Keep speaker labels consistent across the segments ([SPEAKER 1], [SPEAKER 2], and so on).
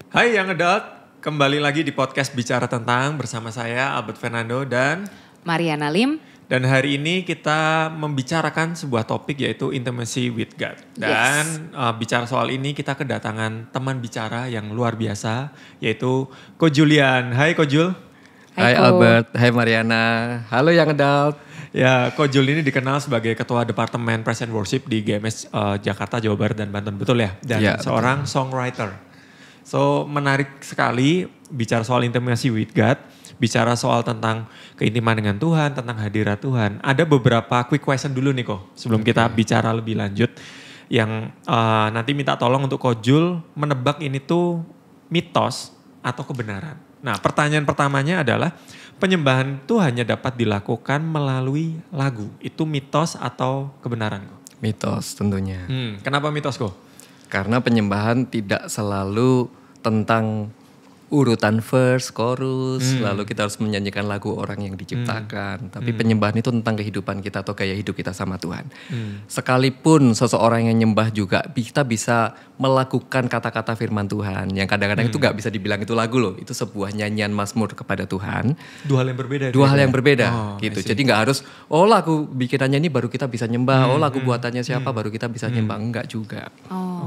[SPEAKER 1] Hai Young Adult, kembali lagi di podcast Bicara Tentang bersama saya Albert Fernando dan
[SPEAKER 2] Mariana Lim.
[SPEAKER 1] Dan hari ini kita membicarakan sebuah topik yaitu intimacy with God. Dan bicara soal ini kita kedatangan teman bicara yang luar biasa yaitu Ko Julian. Hai Ko Jul.
[SPEAKER 3] Hai Albert, hai Mariana. Halo Young Adult.
[SPEAKER 1] Ya, Ko Jul ini dikenal sebagai Ketua Departemen Praise and Worship di GMS Jakarta, Jawa Barat dan Banten. Betul ya? Dan
[SPEAKER 3] ya,
[SPEAKER 1] seorang songwriter. So menarik sekali bicara soal intimacy with God, bicara soal tentang keintiman dengan Tuhan, tentang hadirat Tuhan. Ada beberapa quick question dulu nih Ko, sebelum kita bicara lebih lanjut. Yang nanti minta tolong untuk Ko Jul menebak ini tuh mitos atau kebenaran. Nah pertanyaan pertamanya adalah penyembahan itu hanya dapat dilakukan melalui lagu. Itu mitos atau kebenaran Ko?
[SPEAKER 3] Mitos tentunya.
[SPEAKER 1] Kenapa mitos Ko?
[SPEAKER 3] Karena penyembahan tidak selalu tentang urutan verse, chorus, lalu kita harus menyanyikan lagu orang yang diciptakan. Tapi penyembahan itu tentang kehidupan kita atau gaya hidup kita sama Tuhan. Sekalipun seseorang yang nyembah juga, kita bisa melakukan kata-kata firman Tuhan. Yang kadang-kadang itu gak bisa dibilang itu lagu loh. Itu sebuah nyanyian mazmur kepada Tuhan.
[SPEAKER 1] Dua hal yang berbeda.
[SPEAKER 3] Dua hal yang berbeda gitu. Jadi gak harus, lagu bikinannya ini baru kita bisa nyembah. Lagu buatannya siapa baru kita bisa nyembah. Enggak juga.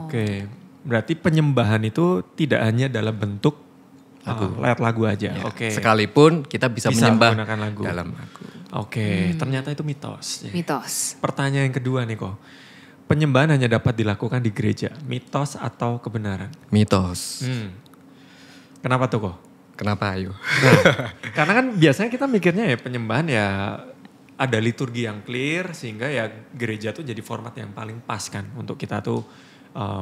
[SPEAKER 1] Oke. Berarti penyembahan itu tidak hanya dalam bentuk lewat lagu aja.
[SPEAKER 3] Ya,
[SPEAKER 1] Oke.
[SPEAKER 3] Sekalipun kita bisa menyembah
[SPEAKER 1] menggunakan lagu.
[SPEAKER 3] dalam lagu.
[SPEAKER 1] Oke, ternyata itu mitos.
[SPEAKER 2] Mitos.
[SPEAKER 1] Pertanyaan yang kedua nih Ko. Penyembahan hanya dapat dilakukan di gereja. Mitos atau kebenaran?
[SPEAKER 3] Mitos.
[SPEAKER 1] Kenapa tuh Ko?
[SPEAKER 3] Kenapa ayo?
[SPEAKER 1] Nah, karena kan biasanya kita mikirnya ya penyembahan ya ada liturgi yang clear sehingga ya gereja tuh jadi format yang paling pas kan untuk kita tuh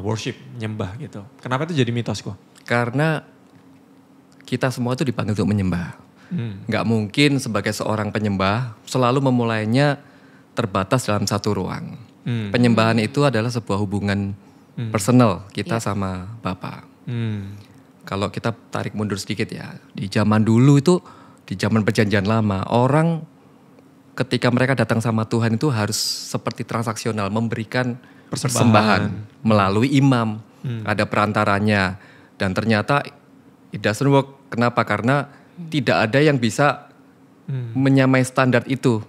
[SPEAKER 1] worship, nyembah gitu. Kenapa itu jadi mitos Ko?
[SPEAKER 3] Karena kita semua itu dipanggil untuk menyembah. Nggak mungkin sebagai seorang penyembah selalu memulainya terbatas dalam satu ruang. Penyembahan itu adalah sebuah hubungan personal kita sama Bapa. Kalau kita tarik mundur sedikit ya, di zaman dulu itu, di zaman perjanjian lama, orang ketika mereka datang sama Tuhan itu harus seperti transaksional, memberikan persembahan melalui imam, ada perantaranya, dan ternyata it doesn't work. Kenapa? Karena tidak ada yang bisa menyamai standar itu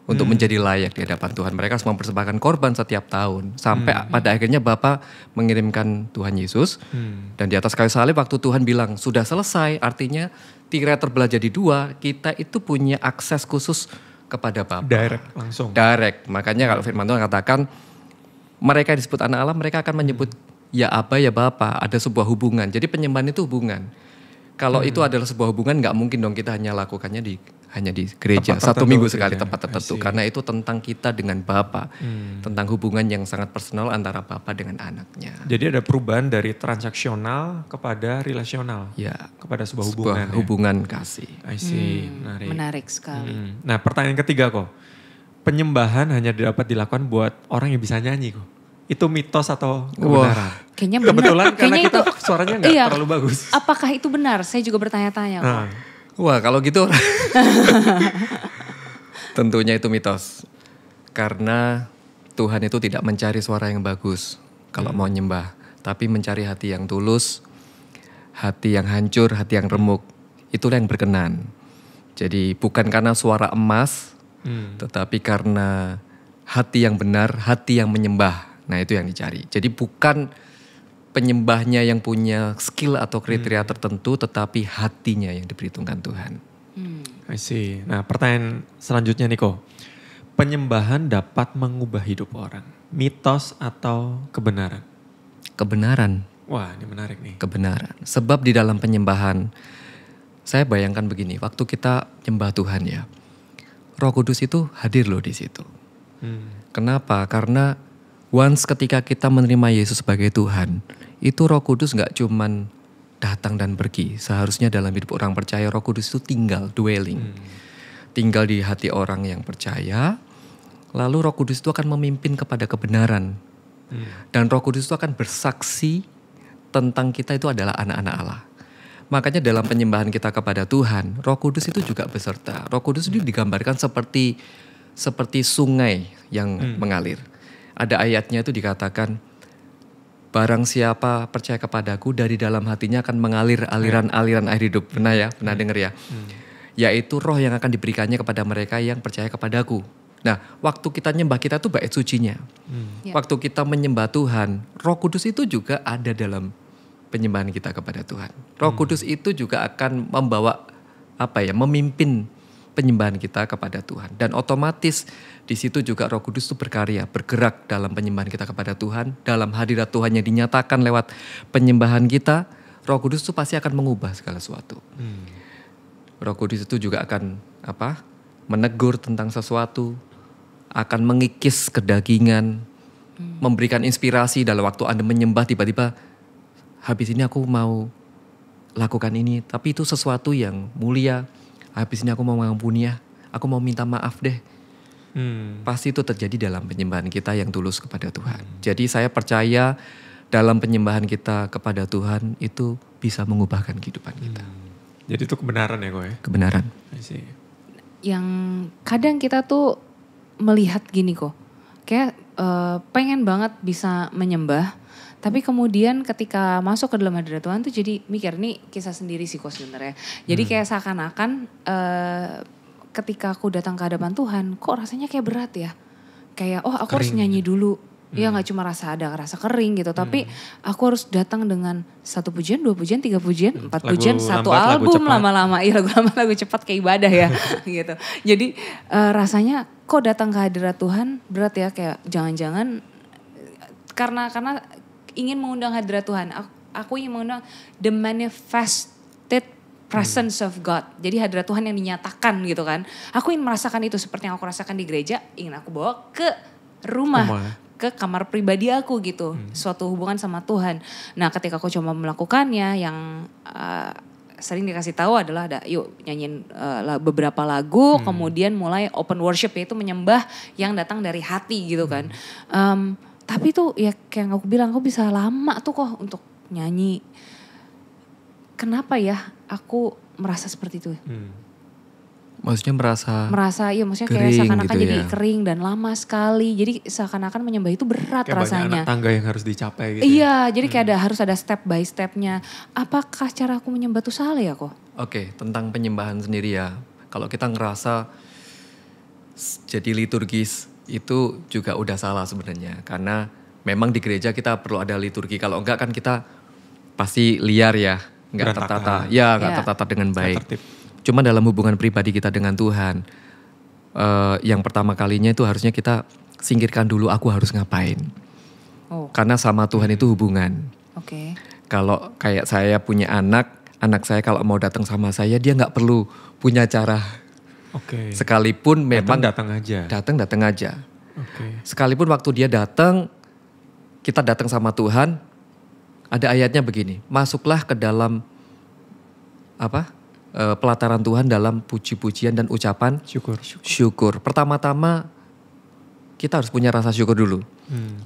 [SPEAKER 3] untuk menjadi layak di hadapan Tuhan. Mereka harus mempersembahkan korban setiap tahun. Sampai pada akhirnya Bapa mengirimkan Tuhan Yesus. Dan di atas kayu salib waktu Tuhan bilang sudah selesai. Artinya tirai terbelah jadi dua. Kita itu punya akses khusus kepada Bapa.
[SPEAKER 1] Direct langsung.
[SPEAKER 3] Direct. Makanya kalau firman Tuhan katakan mereka disebut anak Allah, mereka akan menyebut ya Aba ya Bapa. Ada sebuah hubungan. Jadi penyembahan itu hubungan. Kalau itu adalah sebuah hubungan, nggak mungkin dong kita hanya lakukannya hanya di gereja
[SPEAKER 1] Tempat
[SPEAKER 3] satu minggu
[SPEAKER 1] tertentu,
[SPEAKER 3] sekali
[SPEAKER 1] ya.
[SPEAKER 3] tempat tertentu. Karena itu tentang kita dengan Bapa, tentang hubungan yang sangat personal antara Bapa dengan anaknya.
[SPEAKER 1] Jadi ada perubahan dari transaksional kepada relasional,
[SPEAKER 3] Ya,
[SPEAKER 1] kepada sebuah hubungan.
[SPEAKER 3] hubungan kasih.
[SPEAKER 1] I see, menarik.
[SPEAKER 2] Menarik sekali.
[SPEAKER 1] Nah pertanyaan ketiga Ko, penyembahan hanya dapat dilakukan buat orang yang bisa nyanyi Ko. Itu mitos atau kebenaran?
[SPEAKER 2] Kayaknya benar.
[SPEAKER 1] Kebetulan karena
[SPEAKER 2] Kayaknya
[SPEAKER 1] kita suaranya nggak terlalu bagus.
[SPEAKER 2] Apakah itu benar? Saya juga bertanya-tanya.
[SPEAKER 3] Wah kalau gitu tentunya itu mitos. Karena Tuhan itu tidak mencari suara yang bagus kalau mau nyembah. Tapi mencari hati yang tulus, hati yang hancur, hati yang remuk. Itulah yang berkenan. Jadi bukan karena suara emas, tetapi karena hati yang benar, hati yang menyembah. Nah itu yang dicari. Jadi bukan penyembahnya yang punya skill atau kriteria tertentu, tetapi hatinya yang diperhitungkan Tuhan.
[SPEAKER 1] I see. Nah pertanyaan selanjutnya nih Ko. Penyembahan dapat mengubah hidup orang. Mitos atau kebenaran?
[SPEAKER 3] Kebenaran.
[SPEAKER 1] Wah ini menarik nih.
[SPEAKER 3] Kebenaran. Sebab di dalam penyembahan, saya bayangkan begini. Waktu kita nyembah Tuhan ya, Roh Kudus itu hadir loh di situ. Kenapa? Karena once ketika kita menerima Yesus sebagai Tuhan, itu Roh Kudus gak cuman datang dan pergi. Seharusnya dalam hidup orang percaya Roh Kudus itu tinggal, dwelling. Tinggal di hati orang yang percaya, lalu Roh Kudus itu akan memimpin kepada kebenaran. Dan Roh Kudus itu akan bersaksi tentang kita itu adalah anak-anak Allah. Makanya dalam penyembahan kita kepada Tuhan, Roh Kudus itu juga beserta. Roh Kudus itu digambarkan seperti sungai yang mengalir. Ada ayatnya itu dikatakan barang siapa percaya kepadaku dari dalam hatinya akan mengalir aliran-aliran air hidup. Pernah ya? Pernah dengar ya? Yaitu roh yang akan diberikannya kepada mereka yang percaya kepadaku. Nah, waktu kita nyembah kita tuh bait sucinya.
[SPEAKER 2] Ya.
[SPEAKER 3] Waktu kita menyembah Tuhan, Roh Kudus itu juga ada dalam penyembahan kita kepada Tuhan. Roh Kudus itu juga akan membawa memimpin penyembahan kita kepada Tuhan. Dan otomatis di situ juga Roh Kudus itu berkarya, bergerak dalam penyembahan kita kepada Tuhan, dalam hadirat Tuhan yang dinyatakan lewat penyembahan kita. Roh Kudus itu pasti akan mengubah segala sesuatu. Roh Kudus itu juga akan menegur tentang sesuatu, akan mengikis kedagingan, memberikan inspirasi dalam waktu Anda menyembah tiba-tiba habis ini aku mau lakukan ini, tapi itu sesuatu yang mulia. Habis ini aku mau mengampuni ya, aku mau minta maaf deh. Pasti itu terjadi dalam penyembahan kita yang tulus kepada Tuhan. Jadi saya percaya dalam penyembahan kita kepada Tuhan itu bisa mengubahkan kehidupan kita.
[SPEAKER 1] Jadi itu kebenaran ya kok ya?
[SPEAKER 3] Kebenaran.
[SPEAKER 1] I see.
[SPEAKER 2] Yang kadang kita tuh melihat gini kok, kayak pengen banget bisa menyembah, tapi kemudian ketika masuk ke dalam hadirat Tuhan tuh jadi mikir, nih kisah sendiri sih kok sebenarnya. Jadi kayak seakan-akan ketika aku datang ke hadapan Tuhan, kok rasanya kayak berat ya. Kayak aku harus nyanyi dulu. Ya gak cuma rasa kering gitu, tapi aku harus datang dengan 1 pujian, 2 pujian, 3 pujian, 4 pujian, 1 album lama-lama. Iya lagu lama, lagu cepat kayak ibadah ya gitu. Jadi rasanya kok datang ke hadirat Tuhan berat ya, kayak jangan-jangan karena ingin mengundang hadirat Tuhan. Aku ingin mengundang the manifested presence of God. Jadi hadirat Tuhan yang dinyatakan gitu kan. Aku ingin merasakan itu seperti yang aku rasakan di gereja, ingin aku bawa ke rumah. Ke kamar pribadi aku gitu, suatu hubungan sama Tuhan. Nah ketika aku coba melakukannya, yang sering dikasih tahu adalah ada yuk nyanyiin beberapa lagu, kemudian mulai open worship, yaitu menyembah yang datang dari hati gitu kan. Tapi tuh ya kayak aku bilang, aku bisa lama tuh kok untuk nyanyi. Kenapa ya aku merasa seperti itu?
[SPEAKER 3] Maksudnya merasa
[SPEAKER 2] iya, maksudnya
[SPEAKER 3] kayak
[SPEAKER 2] seakan-akan
[SPEAKER 3] gitu
[SPEAKER 2] jadi
[SPEAKER 3] ya.
[SPEAKER 2] kering dan lama sekali. Jadi seakan-akan menyembah itu berat
[SPEAKER 1] kayak
[SPEAKER 2] rasanya.
[SPEAKER 1] Banyak anak tangga yang harus dicapai gitu.
[SPEAKER 2] Iya, jadi kayak harus ada step by stepnya. Apakah cara aku menyembah itu salah ya kok?
[SPEAKER 3] Oke, tentang penyembahan sendiri ya. Kalau kita ngerasa jadi liturgis itu juga udah salah sebenarnya. Karena memang di gereja kita perlu ada liturgi. Kalau enggak kan kita pasti liar ya. Enggak tertata. Ya enggak tertata dengan baik. Cuma dalam hubungan pribadi kita dengan Tuhan, yang pertama kalinya itu harusnya kita singkirkan dulu aku harus ngapain. Karena sama Tuhan itu hubungan. Kalau kayak saya punya anak saya kalau mau datang sama saya dia nggak perlu punya cara. Sekalipun memang datang aja. Sekalipun waktu dia datang, kita datang sama Tuhan, ada ayatnya begini, masuklah ke dalam pelataran Tuhan dalam puji-pujian dan ucapan syukur. Pertama-tama kita harus punya rasa syukur dulu.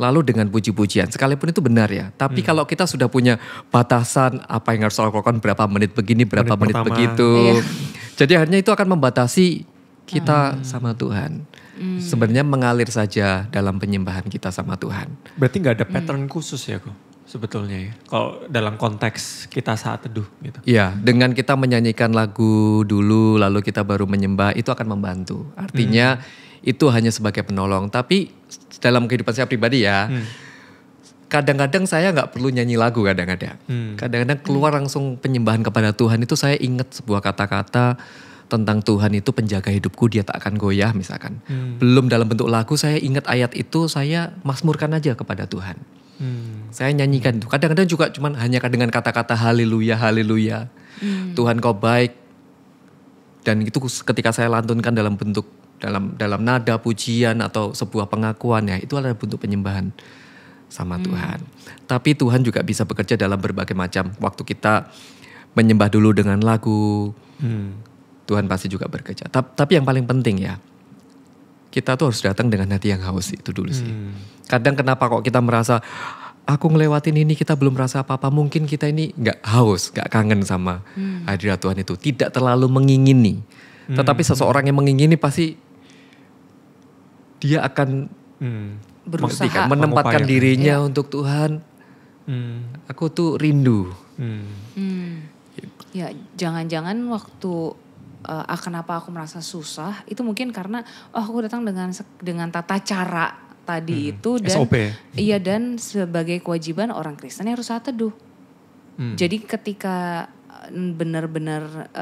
[SPEAKER 3] Lalu dengan puji-pujian, sekalipun itu benar ya. Tapi kalau kita sudah punya batasan apa yang harus lakukan, berapa menit begini, berapa menit begitu. Jadi akhirnya itu akan membatasi kita sama Tuhan. Sebenarnya mengalir saja dalam penyembahan kita sama Tuhan.
[SPEAKER 1] Berarti gak ada pattern khusus ya kok? Sebetulnya ya, kalau dalam konteks kita saat teduh gitu.
[SPEAKER 3] Iya, dengan kita menyanyikan lagu dulu lalu kita baru menyembah itu akan membantu. Artinya itu hanya sebagai penolong. Tapi dalam kehidupan saya pribadi ya, kadang-kadang saya gak perlu nyanyi lagu kadang-kadang. Kadang-kadang keluar langsung penyembahan kepada Tuhan itu saya ingat sebuah kata-kata tentang Tuhan itu penjaga hidupku, dia tak akan goyah misalkan. Belum dalam bentuk lagu, saya ingat ayat itu, saya mazmurkan aja kepada Tuhan. Saya nyanyikan itu. Kadang-kadang juga cuman hanya dengan kata-kata haleluya, haleluya. Tuhan kau baik. Dan itu ketika saya lantunkan dalam bentuk dalam nada pujian atau sebuah pengakuan ya, itu adalah bentuk penyembahan sama Tuhan. Tapi Tuhan juga bisa bekerja dalam berbagai macam. Waktu kita menyembah dulu dengan lagu, Tuhan pasti juga bekerja. Tapi yang paling penting ya, kita tuh harus datang dengan hati yang haus, itu dulu sih. Kadang kenapa kok kita merasa aku ngelewatin ini kita belum merasa apa-apa, mungkin kita ini gak haus, gak kangen sama hadirat Tuhan itu. Tidak terlalu mengingini. Tetapi seseorang yang mengingini pasti dia akan
[SPEAKER 2] berusaha
[SPEAKER 3] menempatkan dirinya untuk Tuhan. Aku tuh rindu.
[SPEAKER 2] Ya jangan-jangan waktu kenapa aku merasa susah itu mungkin karena aku datang dengan tata cara tadi itu dan
[SPEAKER 1] SOP.
[SPEAKER 2] Iya, dan sebagai kewajiban orang Kristen harus saat teduh. Jadi ketika benar-benar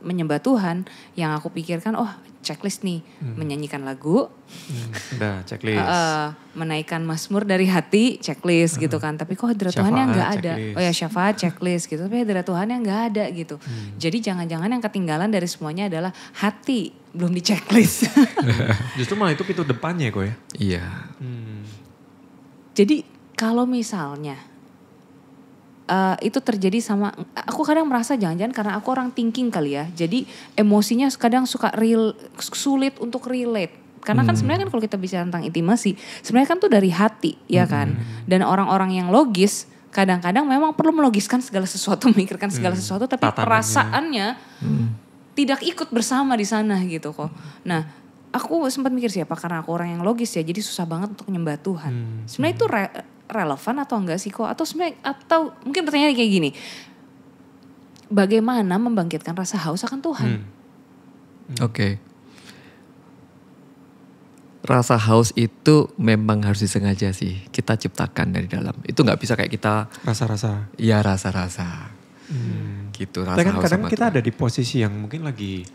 [SPEAKER 2] menyembah Tuhan, yang aku pikirkan checklist nih, menyanyikan lagu,
[SPEAKER 1] udah checklist,
[SPEAKER 2] menaikkan mazmur dari hati, checklist gitu kan. Tapi kok hadirat Tuhan yang nggak ada.
[SPEAKER 1] Checklist.
[SPEAKER 2] Oh ya syafaat checklist gitu. Tapi hadirat Tuhan yang nggak ada gitu. Jadi jangan-jangan yang ketinggalan dari semuanya adalah hati belum di checklist.
[SPEAKER 1] Justru malah itu pintu depannya kok ya.
[SPEAKER 3] Iya.
[SPEAKER 2] Jadi kalau misalnya itu terjadi sama, aku kadang merasa jangan-jangan karena aku orang thinking kali ya. Jadi emosinya kadang suka sulit untuk relate. Karena kan sebenarnya kan kalau kita bicara tentang intimasi, sebenarnya kan tuh dari hati ya kan. Dan orang-orang yang logis kadang-kadang memang perlu melogiskan segala sesuatu, memikirkan segala sesuatu, tapi
[SPEAKER 1] Tatanannya.
[SPEAKER 2] perasaannya tidak ikut bersama di sana gitu kok. Nah, aku sempat mikir siapa karena aku orang yang logis ya, jadi susah banget untuk menyembah Tuhan. Sebenarnya itu relevan atau enggak sih kok? Atau mungkin pertanyaannya kayak gini. Bagaimana membangkitkan rasa haus akan Tuhan?
[SPEAKER 3] Oke. Rasa haus itu memang harus disengaja sih. Kita ciptakan dari dalam. Itu nggak bisa kayak kita.
[SPEAKER 1] Rasa-rasa.
[SPEAKER 3] Iya rasa-rasa. Gitu rasa haus
[SPEAKER 1] Kadang
[SPEAKER 3] sama
[SPEAKER 1] kita
[SPEAKER 3] Tuhan.
[SPEAKER 1] ada di posisi yang mungkin lagi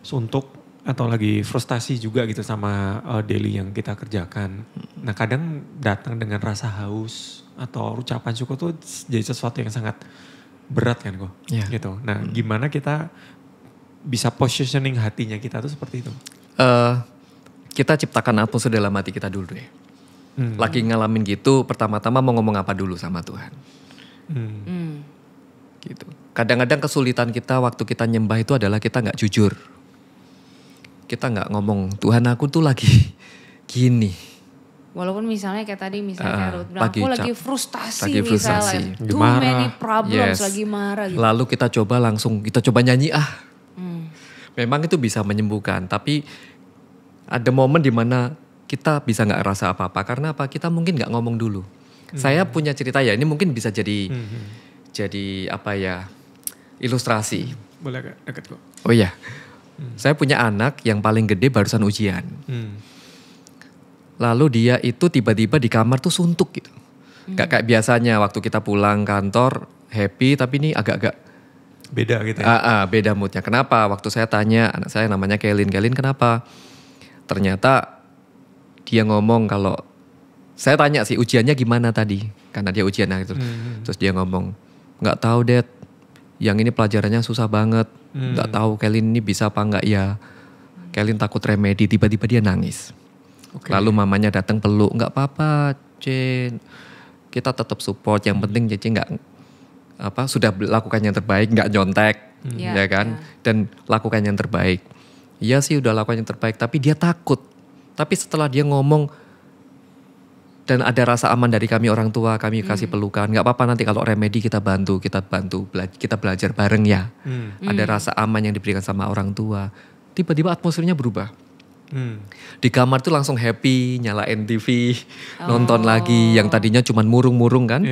[SPEAKER 1] suntuk atau lagi frustasi juga gitu sama daily yang kita kerjakan. Nah kadang datang dengan rasa haus atau ucapan syukur tuh jadi sesuatu yang sangat berat kan kok.
[SPEAKER 3] Iya.
[SPEAKER 1] Gitu. Nah gimana kita bisa positioning hatinya kita tuh seperti itu?
[SPEAKER 3] Kita ciptakan atmosfer dalam hati kita dulu deh. Lagi ngalamin gitu, pertama-tama mau ngomong apa dulu sama Tuhan. Gitu. Kadang-kadang kesulitan kita waktu kita nyembah itu adalah kita nggak jujur. Kita nggak ngomong, Tuhan aku tuh lagi gini.
[SPEAKER 2] Walaupun misalnya kayak tadi misalnya Ruth bilang aku lagi frustasi
[SPEAKER 3] lagi frustasi.
[SPEAKER 2] misalnya. Too many problems,
[SPEAKER 3] Yes.
[SPEAKER 2] lagi marah gitu.
[SPEAKER 3] Lalu kita coba nyanyi Memang itu bisa menyembuhkan, tapi ada momen dimana kita bisa nggak rasa apa-apa karena apa? Kita mungkin nggak ngomong dulu. Saya punya cerita ya, ini mungkin bisa jadi apa ya, ilustrasi.
[SPEAKER 1] Boleh agak deket kok.
[SPEAKER 3] Oh iya, saya punya anak yang paling gede barusan ujian. Lalu dia itu tiba-tiba di kamar tuh suntuk gitu. Gak kayak biasanya waktu kita pulang kantor happy, tapi ini agak-agak
[SPEAKER 1] Beda gitu ya.
[SPEAKER 3] beda moodnya. Kenapa? Waktu saya tanya anak saya namanya Kelin kenapa? Ternyata dia ngomong kalau saya tanya sih ujiannya gimana tadi, karena dia ujian gitu. Terus dia ngomong, nggak tahu Dad, yang ini pelajarannya susah banget, nggak tahu Kelin ini bisa apa nggak ya. Kelin takut remedi, tiba-tiba dia nangis.
[SPEAKER 1] Okay.
[SPEAKER 3] Lalu mamanya datang peluk, nggak apa-apa, Cen, kita tetap support. Yang penting Cece nggak sudah lakukan yang terbaik, nggak nyontek, ya kan? Dan lakukan yang terbaik. Iya sih udah lakukan yang terbaik, tapi dia takut. Tapi setelah dia ngomong dan ada rasa aman dari kami orang tua, kami kasih pelukan. Nggak apa-apa nanti kalau remedi kita bantu, kita belajar bareng ya. Ada rasa aman yang diberikan sama orang tua. Tiba-tiba atmosfernya berubah. Di kamar tuh langsung happy, nyalain TV, nonton lagi. Yang tadinya cuman murung-murung kan.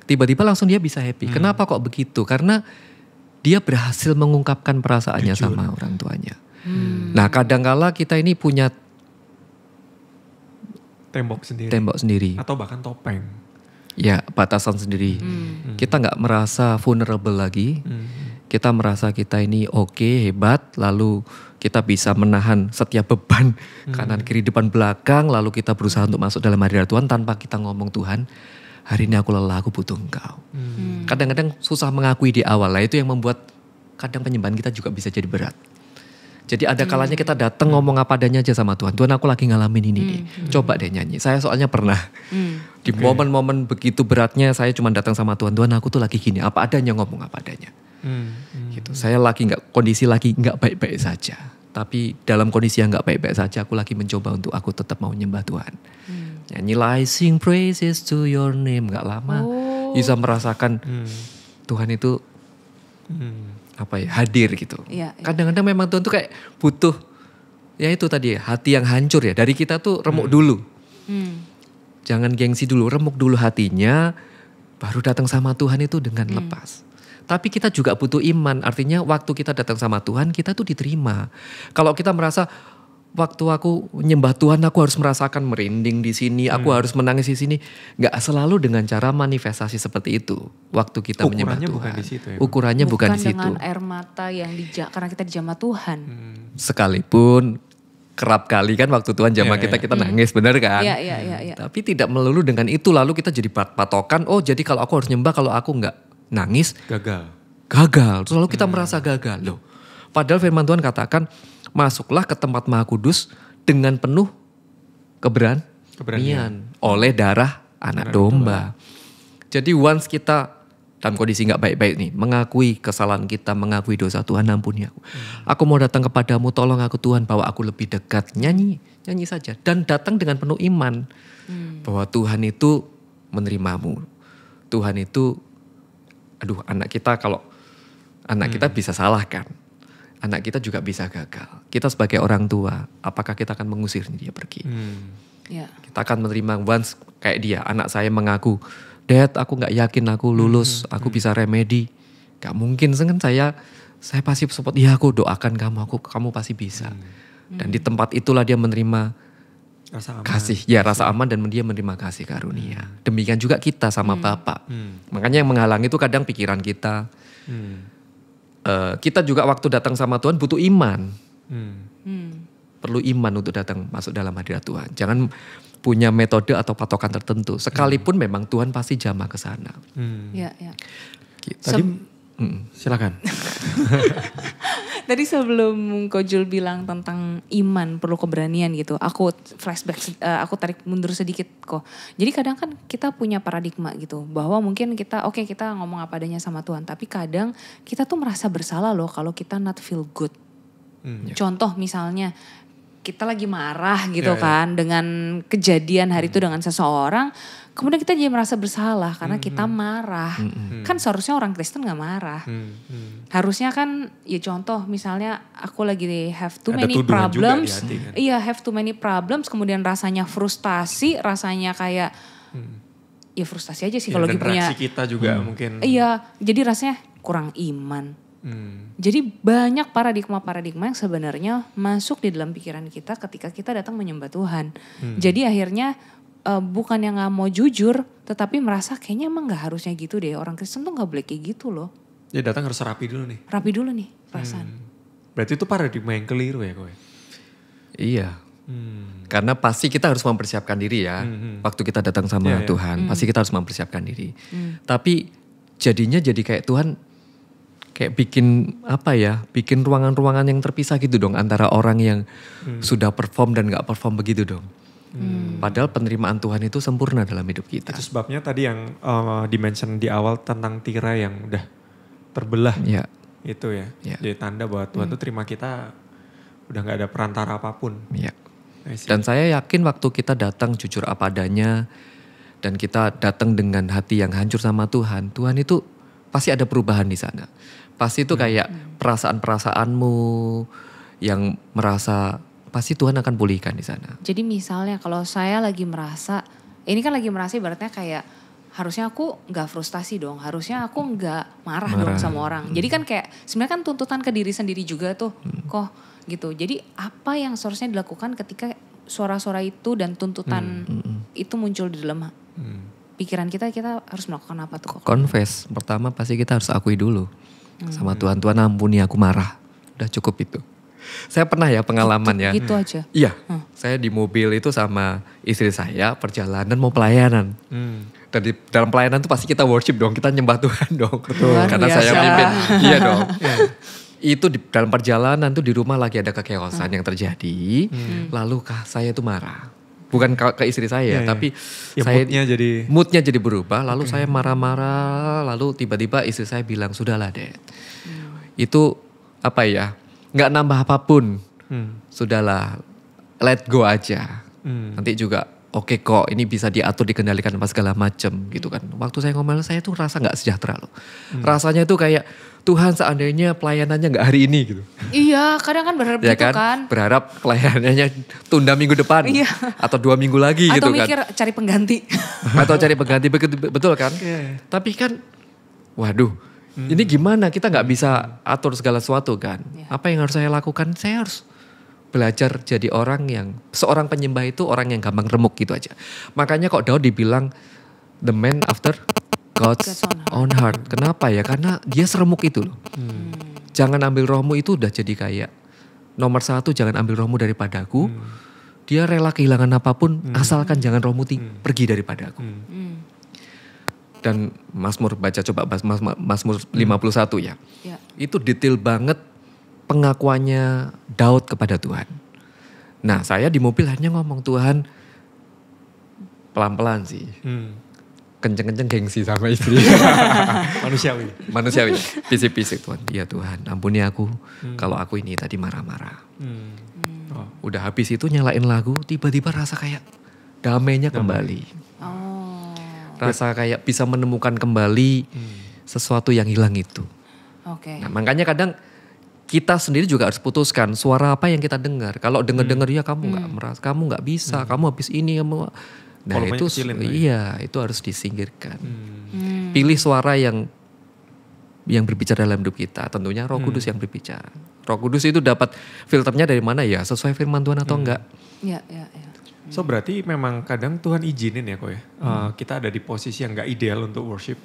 [SPEAKER 3] Tiba-tiba langsung dia bisa happy. Kenapa kok begitu? Karena dia berhasil mengungkapkan perasaannya sama orang tuanya. Nah kadangkala kita ini punya tembok sendiri.
[SPEAKER 1] Atau bahkan topeng.
[SPEAKER 3] Ya batasan sendiri. Kita gak merasa vulnerable lagi. Kita merasa kita ini oke, hebat. Lalu kita bisa menahan setiap beban kanan kiri depan belakang. Lalu kita berusaha untuk masuk dalam hadirat Tuhan tanpa kita ngomong Tuhan, hari ini aku lelah, aku butuh Engkau. Kadang-kadang susah mengakui di awal. Lah itu yang membuat kadang penyembahan kita juga bisa jadi berat. Jadi ada kalanya kita datang ngomong apa adanya aja sama Tuhan. Tuhan aku lagi ngalamin ini nih. Coba deh nyanyi. Saya soalnya pernah. Di momen-momen begitu beratnya saya cuma datang sama Tuhan. Tuhan aku tuh lagi gini. Apa adanya ngomong apa adanya. Gitu. Saya lagi kondisi lagi nggak baik-baik saja. Tapi dalam kondisi yang nggak baik-baik saja. Aku lagi mencoba untuk aku tetap mau nyembah Tuhan. Nyanyi I sing praises to your name. Gak lama. Bisa merasakan Tuhan itu hadir gitu. Kadang-kadang memang Tuhan tuh kayak butuh ya itu tadi hati yang hancur ya. Dari kita tuh remuk dulu. Jangan gengsi dulu, remuk dulu hatinya. baru datang sama Tuhan itu dengan lepas. Tapi kita juga butuh iman, artinya waktu kita datang sama Tuhan kita tuh diterima. Kalau kita merasa waktu aku nyembah Tuhan aku harus merasakan merinding di sini, aku harus menangis di sini, nggak selalu dengan cara manifestasi seperti itu. Waktu kita menyembah Tuhan,
[SPEAKER 1] bukan di situ ya,
[SPEAKER 3] ukurannya bukan di situ.
[SPEAKER 2] Bukan dengan air mata yang karena kita dijamah Tuhan.
[SPEAKER 3] Sekalipun kerap kali kan waktu Tuhan jamah kita nangis, benar kan?
[SPEAKER 2] Iya.
[SPEAKER 3] Tapi tidak melulu dengan itu lalu kita jadi patokan. Oh jadi kalau aku harus nyembah, kalau aku nggak nangis gagal. Terus lalu kita merasa gagal loh. Padahal firman Tuhan katakan masuklah ke tempat Maha Kudus dengan penuh keberanian oleh darah anak domba. Jadi once kita dalam kondisi nggak baik-baik nih, mengakui kesalahan kita, mengakui dosa, Tuhan ampuni aku. Aku mau datang kepadamu, tolong aku Tuhan, bawa aku lebih dekat. Nyanyi saja dan datang dengan penuh iman bahwa Tuhan itu menerimamu. Tuhan itu, anak kita kalau anak kita bisa salah kan, anak kita juga bisa gagal. Kita sebagai orang tua, apakah kita akan mengusir dia pergi? Kita akan menerima once kayak dia, anak saya mengaku, Dad aku gak yakin aku lulus, aku bisa remedi. Gak mungkin kan saya pasti support, iya aku doakan kamu pasti bisa. Dan di tempat itulah dia menerima rasa aman. Rasa aman dan dia menerima kasih karunia. Demikian juga kita sama Bapak. Makanya yang menghalangi itu kadang pikiran kita. Kita juga waktu datang sama Tuhan butuh iman. Perlu iman untuk datang masuk dalam hadirat Tuhan. Jangan punya metode atau patokan tertentu. Sekalipun memang Tuhan pasti jamah ke sana.
[SPEAKER 2] Iya.
[SPEAKER 1] Gitu. Tadi silakan.
[SPEAKER 2] Tadi sebelum Ko Jul bilang tentang iman perlu keberanian gitu, aku flashback, aku tarik mundur sedikit kok. Jadi kadang kan kita punya paradigma gitu, bahwa mungkin kita kita ngomong apa adanya sama Tuhan, tapi kadang kita tuh merasa bersalah loh kalau kita not feel good. Contoh misalnya kita lagi marah gitu kan dengan kejadian hari itu dengan seseorang, kemudian kita jadi merasa bersalah karena kita marah. Kan seharusnya orang Kristen gak marah. Harusnya kan ya contoh misalnya aku lagi have too many problems. Iya have too many problems, kemudian rasanya frustasi, rasanya kayak ya frustasi aja sih kalau lagi punya.
[SPEAKER 1] Reaksi kita juga mungkin.
[SPEAKER 2] Iya jadi rasanya kurang iman. Jadi banyak paradigma-paradigma yang sebenarnya masuk di dalam pikiran kita ketika kita datang menyembah Tuhan. Jadi akhirnya bukan yang gak mau jujur, tetapi merasa kayaknya emang gak harusnya gitu deh. Orang Kristen tuh gak boleh kayak gitu loh.
[SPEAKER 1] Ya datang harus rapi dulu nih.
[SPEAKER 2] Rapi dulu nih perasaan.
[SPEAKER 1] Berarti itu paradigma yang keliru ya kowe?
[SPEAKER 3] Iya. Karena pasti kita harus mempersiapkan diri ya. Waktu kita datang sama Tuhan, pasti kita harus mempersiapkan diri. Tapi jadinya jadi kayak Tuhan kayak bikin bikin ruangan-ruangan yang terpisah gitu dong antara orang yang sudah perform dan gak perform begitu dong. Padahal penerimaan Tuhan itu sempurna dalam hidup kita.
[SPEAKER 1] Itu sebabnya tadi yang dimention di awal tentang tirai yang udah terbelah. Itu ya. Jadi tanda bahwa Tuhan tuh terima kita udah gak ada perantara apapun. Dan saya yakin waktu kita datang jujur apa adanya dan kita datang dengan hati yang hancur sama Tuhan, Tuhan itu pasti ada perubahan di sana. Pasti itu kayak perasaan-perasaanmu yang merasa pasti Tuhan akan pulihkan di sana.
[SPEAKER 2] Jadi misalnya kalau saya lagi merasa, ini kan lagi merasa ibaratnya kayak harusnya aku gak frustasi dong, harusnya aku gak marah dong sama orang. Jadi kan kayak sebenarnya kan tuntutan ke diri sendiri juga tuh kok gitu. Jadi apa yang seharusnya dilakukan ketika suara-suara itu dan tuntutan itu muncul di dalam pikiran kita harus melakukan apa tuh kok?
[SPEAKER 3] Confess, pertama pasti kita harus akui dulu sama Tuhan, Tuhan ampuni aku marah, udah cukup itu. Saya pernah ya pengalaman
[SPEAKER 2] gitu aja?
[SPEAKER 3] Iya, saya di mobil itu sama istri saya perjalanan mau pelayanan. Dan di dalam pelayanan tuh pasti kita worship dong, kita nyembah Tuhan dong.
[SPEAKER 2] Betul.
[SPEAKER 3] Karena saya pimpin, iya dong. Itu di dalam perjalanan tuh di rumah lagi ada kekeosan yang terjadi, lalu saya tuh marah. Bukan ke istri saya, tapi saya moodnya jadi berubah. Lalu saya marah-marah, lalu tiba-tiba istri saya bilang, sudahlah Dad. Itu nggak nambah apapun. Sudahlah, let go aja. Nanti juga oke kok ini bisa diatur, dikendalikan apa segala macam gitu kan. Waktu saya ngomel saya tuh rasa gak sejahtera loh. Rasanya tuh kayak Tuhan seandainya pelayanannya gak hari ini gitu.
[SPEAKER 2] Iya, kadang kan berharap
[SPEAKER 3] Ya
[SPEAKER 2] gitu kan.
[SPEAKER 3] Berharap pelayanannya tunda minggu depan.
[SPEAKER 2] Iya.
[SPEAKER 3] Atau 2 minggu lagi
[SPEAKER 2] Atau
[SPEAKER 3] gitu kan.
[SPEAKER 2] mikir cari pengganti.
[SPEAKER 3] Atau cari pengganti, betul kan. Tapi kan waduh ini gimana, kita gak bisa atur segala sesuatu kan. Apa yang harus saya lakukan? Saya harus belajar jadi orang yang, seorang penyembah itu orang yang gampang remuk gitu aja. Makanya kok Daud dibilang the man after God's own heart. Kenapa ya? Karena dia seremuk itu loh. Jangan ambil rohmu itu udah jadi kayak nomor 1, jangan ambil rohmu daripadaku. Dia rela kehilangan apapun asalkan jangan rohmu pergi daripadaku. Dan Mazmur, baca coba Mazmur 51 ya. Itu detail banget pengakuannya Daud kepada Tuhan. Nah saya di mobil hanya ngomong, Tuhan pelan-pelan sih. Kenceng-kenceng gengsi sama istri. Manusiawi. Pisik-pisik Tuhan. Iya Tuhan, ampuni aku kalau aku ini tadi marah-marah. Udah habis itu nyalain lagu, tiba-tiba rasa kayak damainya kembali. Rasa kayak bisa menemukan kembali sesuatu yang hilang itu. Nah, makanya kadang kita sendiri juga harus putuskan suara apa yang kita dengar. Kalau dengar ya kamu nggak merasa, kamu nggak bisa, kamu habis ini kamu. Nah itu iya itu harus disingkirkan. Pilih suara yang berbicara dalam hidup kita. Tentunya Roh Kudus yang berbicara. Roh Kudus itu dapat filternya dari mana ya? Sesuai firman Tuhan atau enggak?
[SPEAKER 2] Iya.
[SPEAKER 1] So berarti memang kadang Tuhan izinin ya kok ya. Kita ada di posisi yang gak ideal untuk worship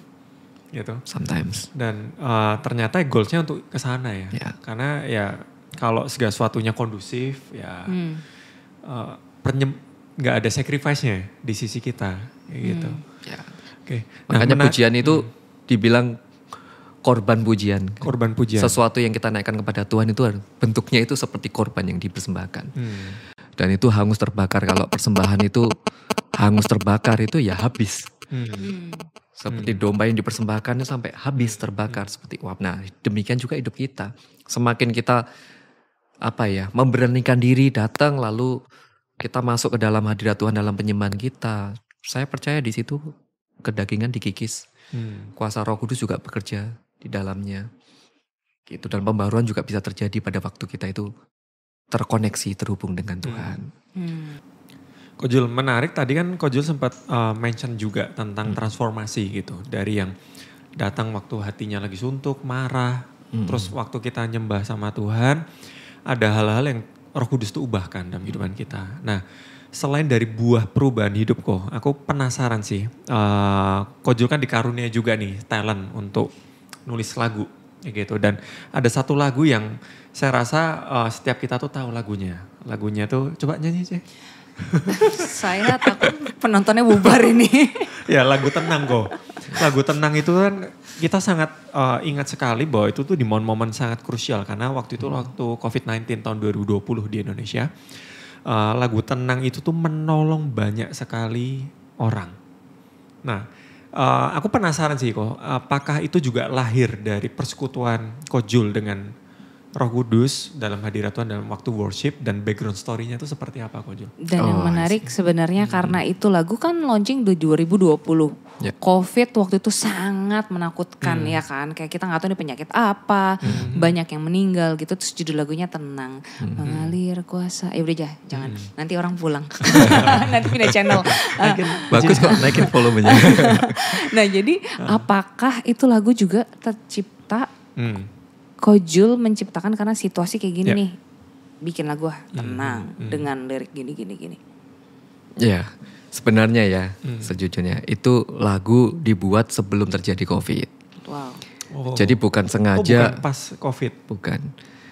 [SPEAKER 1] gitu.
[SPEAKER 3] Sometimes.
[SPEAKER 1] Dan ternyata goalsnya untuk kesana ya. Karena ya kalau segala sesuatunya kondusif ya gak ada sacrifice-nya di sisi kita gitu. Oke.
[SPEAKER 3] Makanya pujian itu dibilang korban pujian.
[SPEAKER 1] Korban pujian.
[SPEAKER 3] Sesuatu yang kita naikkan kepada Tuhan itu bentuknya itu seperti korban yang dipersembahkan. Dan itu hangus terbakar. Kalau persembahan itu hangus terbakar itu ya habis. Seperti domba yang dipersembahkan sampai habis terbakar seperti uap. Nah demikian juga hidup kita. Semakin kita memberanikan diri datang lalu kita masuk ke dalam hadirat Tuhan dalam penyembahan kita. Saya percaya di situ kedagingan dikikis. Kuasa Roh Kudus juga bekerja di dalamnya. Gitu, dan pembaruan juga bisa terjadi pada waktu kita itu terkoneksi, terhubung dengan Tuhan.
[SPEAKER 1] Ko Jul, menarik tadi kan Ko Jul sempat mention juga tentang transformasi gitu. Dari yang datang waktu hatinya lagi suntuk, marah. Terus waktu kita nyembah sama Tuhan, ada hal-hal yang Roh Kudus itu ubahkan dalam kehidupan kita. Nah selain dari buah perubahan hidup kok, aku penasaran sih. Ko Jul kan dikarunia juga nih talent untuk nulis lagu gitu. Dan ada satu lagu yang saya rasa setiap kita tuh tahu lagunya. Lagunya tuh coba nyanyi aja.
[SPEAKER 2] Saya takut penontonnya bubar ini.
[SPEAKER 1] Ya lagu tenang kok. Lagu tenang itu kan kita sangat ingat sekali bahwa itu tuh di momen-momen sangat krusial. Karena waktu itu waktu COVID-19 tahun 2020 di Indonesia. Lagu tenang itu tuh menolong banyak sekali orang. Nah aku penasaran sih kok. Apakah itu juga lahir dari persekutuan Ko Jul dengan Roh Kudus dalam hadirat Tuhan dalam waktu worship, dan background story-nya itu seperti apa Ko Jul?
[SPEAKER 2] Dan yang menarik sebenarnya karena itu lagu kan launching di 2020. Covid waktu itu sangat menakutkan ya kan. Kayak kita gak tahu ini penyakit apa. Banyak yang meninggal gitu. Terus judul lagunya tenang. Mengalir kuasa. Udah jangan. Nanti orang pulang. Nanti pindah channel.
[SPEAKER 3] Bagus kok naikin volumenya.
[SPEAKER 2] Nah jadi apakah itu lagu juga tercipta Ko Jul menciptakan karena situasi kayak gini nih. Bikin lagu tenang dengan lirik gini.
[SPEAKER 3] Ya sebenarnya ya sejujurnya itu lagu dibuat sebelum terjadi COVID.
[SPEAKER 2] Wow.
[SPEAKER 3] Jadi bukan sengaja.
[SPEAKER 1] Bukan pas COVID?
[SPEAKER 3] Bukan.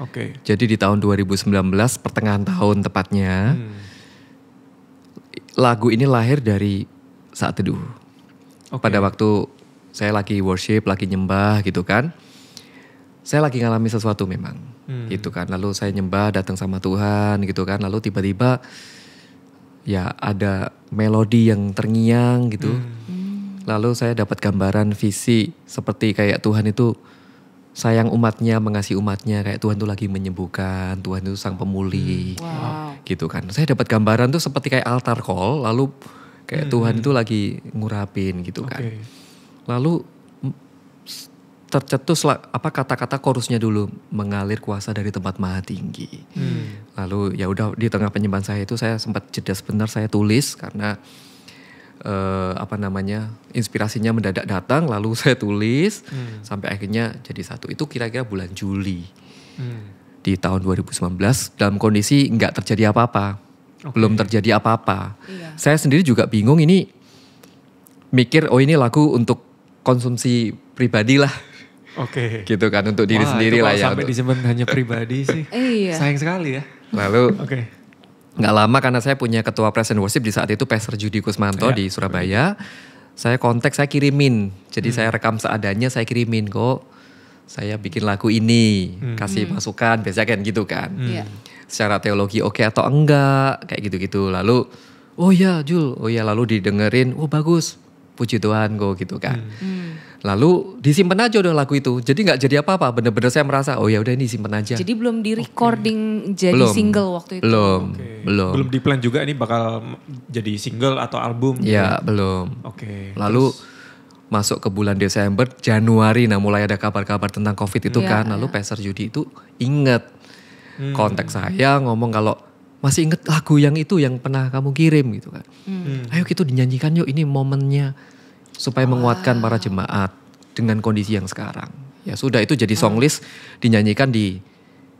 [SPEAKER 1] Oke.
[SPEAKER 3] Jadi di tahun 2019 pertengahan tahun tepatnya. Lagu ini lahir dari saat teduh. Pada waktu saya lagi worship, lagi nyembah gitu kan. Saya lagi ngalami sesuatu memang gitu kan. Lalu saya nyembah datang sama Tuhan gitu kan. Lalu tiba-tiba ya ada melodi yang terngiang gitu. Lalu saya dapat gambaran visi seperti kayak Tuhan itu sayang umatnya, mengasihi umatnya, kayak Tuhan tuh lagi menyembuhkan, Tuhan itu sang pemulih, gitu kan. Saya dapat gambaran tuh seperti kayak altar call, lalu kayak Tuhan itu lagi ngurapin gitu kan. Lalu tercetus kata-kata chorusnya dulu, mengalir kuasa dari tempat maha tinggi. Lalu ya udah di tengah penyembahan saya itu saya sempat jeda sebentar, saya tulis karena inspirasinya mendadak datang, lalu saya tulis sampai akhirnya jadi satu. Itu kira-kira bulan Juli di tahun 2019 dalam kondisi nggak terjadi apa-apa, belum terjadi apa-apa. Saya sendiri juga bingung, ini mikir ini lagu untuk konsumsi pribadi lah. Gitu kan, untuk diri sendiri lah ya.
[SPEAKER 1] Sampai disimpan hanya pribadi sih. Sayang sekali ya.
[SPEAKER 3] Lalu nggak lama karena saya punya ketua praise and worship di saat itu, Pastor Judi Kusmanto di Surabaya. Saya kontak, saya kirimin. Jadi saya rekam seadanya, saya kirimin kok. Saya bikin lagu ini, kasih masukan, biasanya kan gitu kan. Secara teologi oke atau enggak, kayak gitu-gitu. Lalu, oh ya Jul, lalu didengerin, bagus, puji Tuhan kok gitu kan. Lalu disimpan aja udah lagu itu. Jadi nggak jadi apa-apa. Bener-bener saya merasa ya udah ini simpen aja.
[SPEAKER 2] Jadi belum di recording jadi single waktu itu.
[SPEAKER 3] Belum.
[SPEAKER 1] Belum di plan juga ini bakal jadi single atau album.
[SPEAKER 3] Ya belum. Lalu masuk ke bulan Desember, Januari, mulai ada kabar-kabar tentang COVID itu kan. Lalu Pastor Judi itu inget kontak saya, ngomong kalau masih inget lagu yang itu yang pernah kamu kirim gitu kan. Ayo kita dinyanyikan yuk, ini momennya. Supaya menguatkan para jemaat dengan kondisi yang sekarang. Ya sudah, itu jadi songlist dinyanyikan di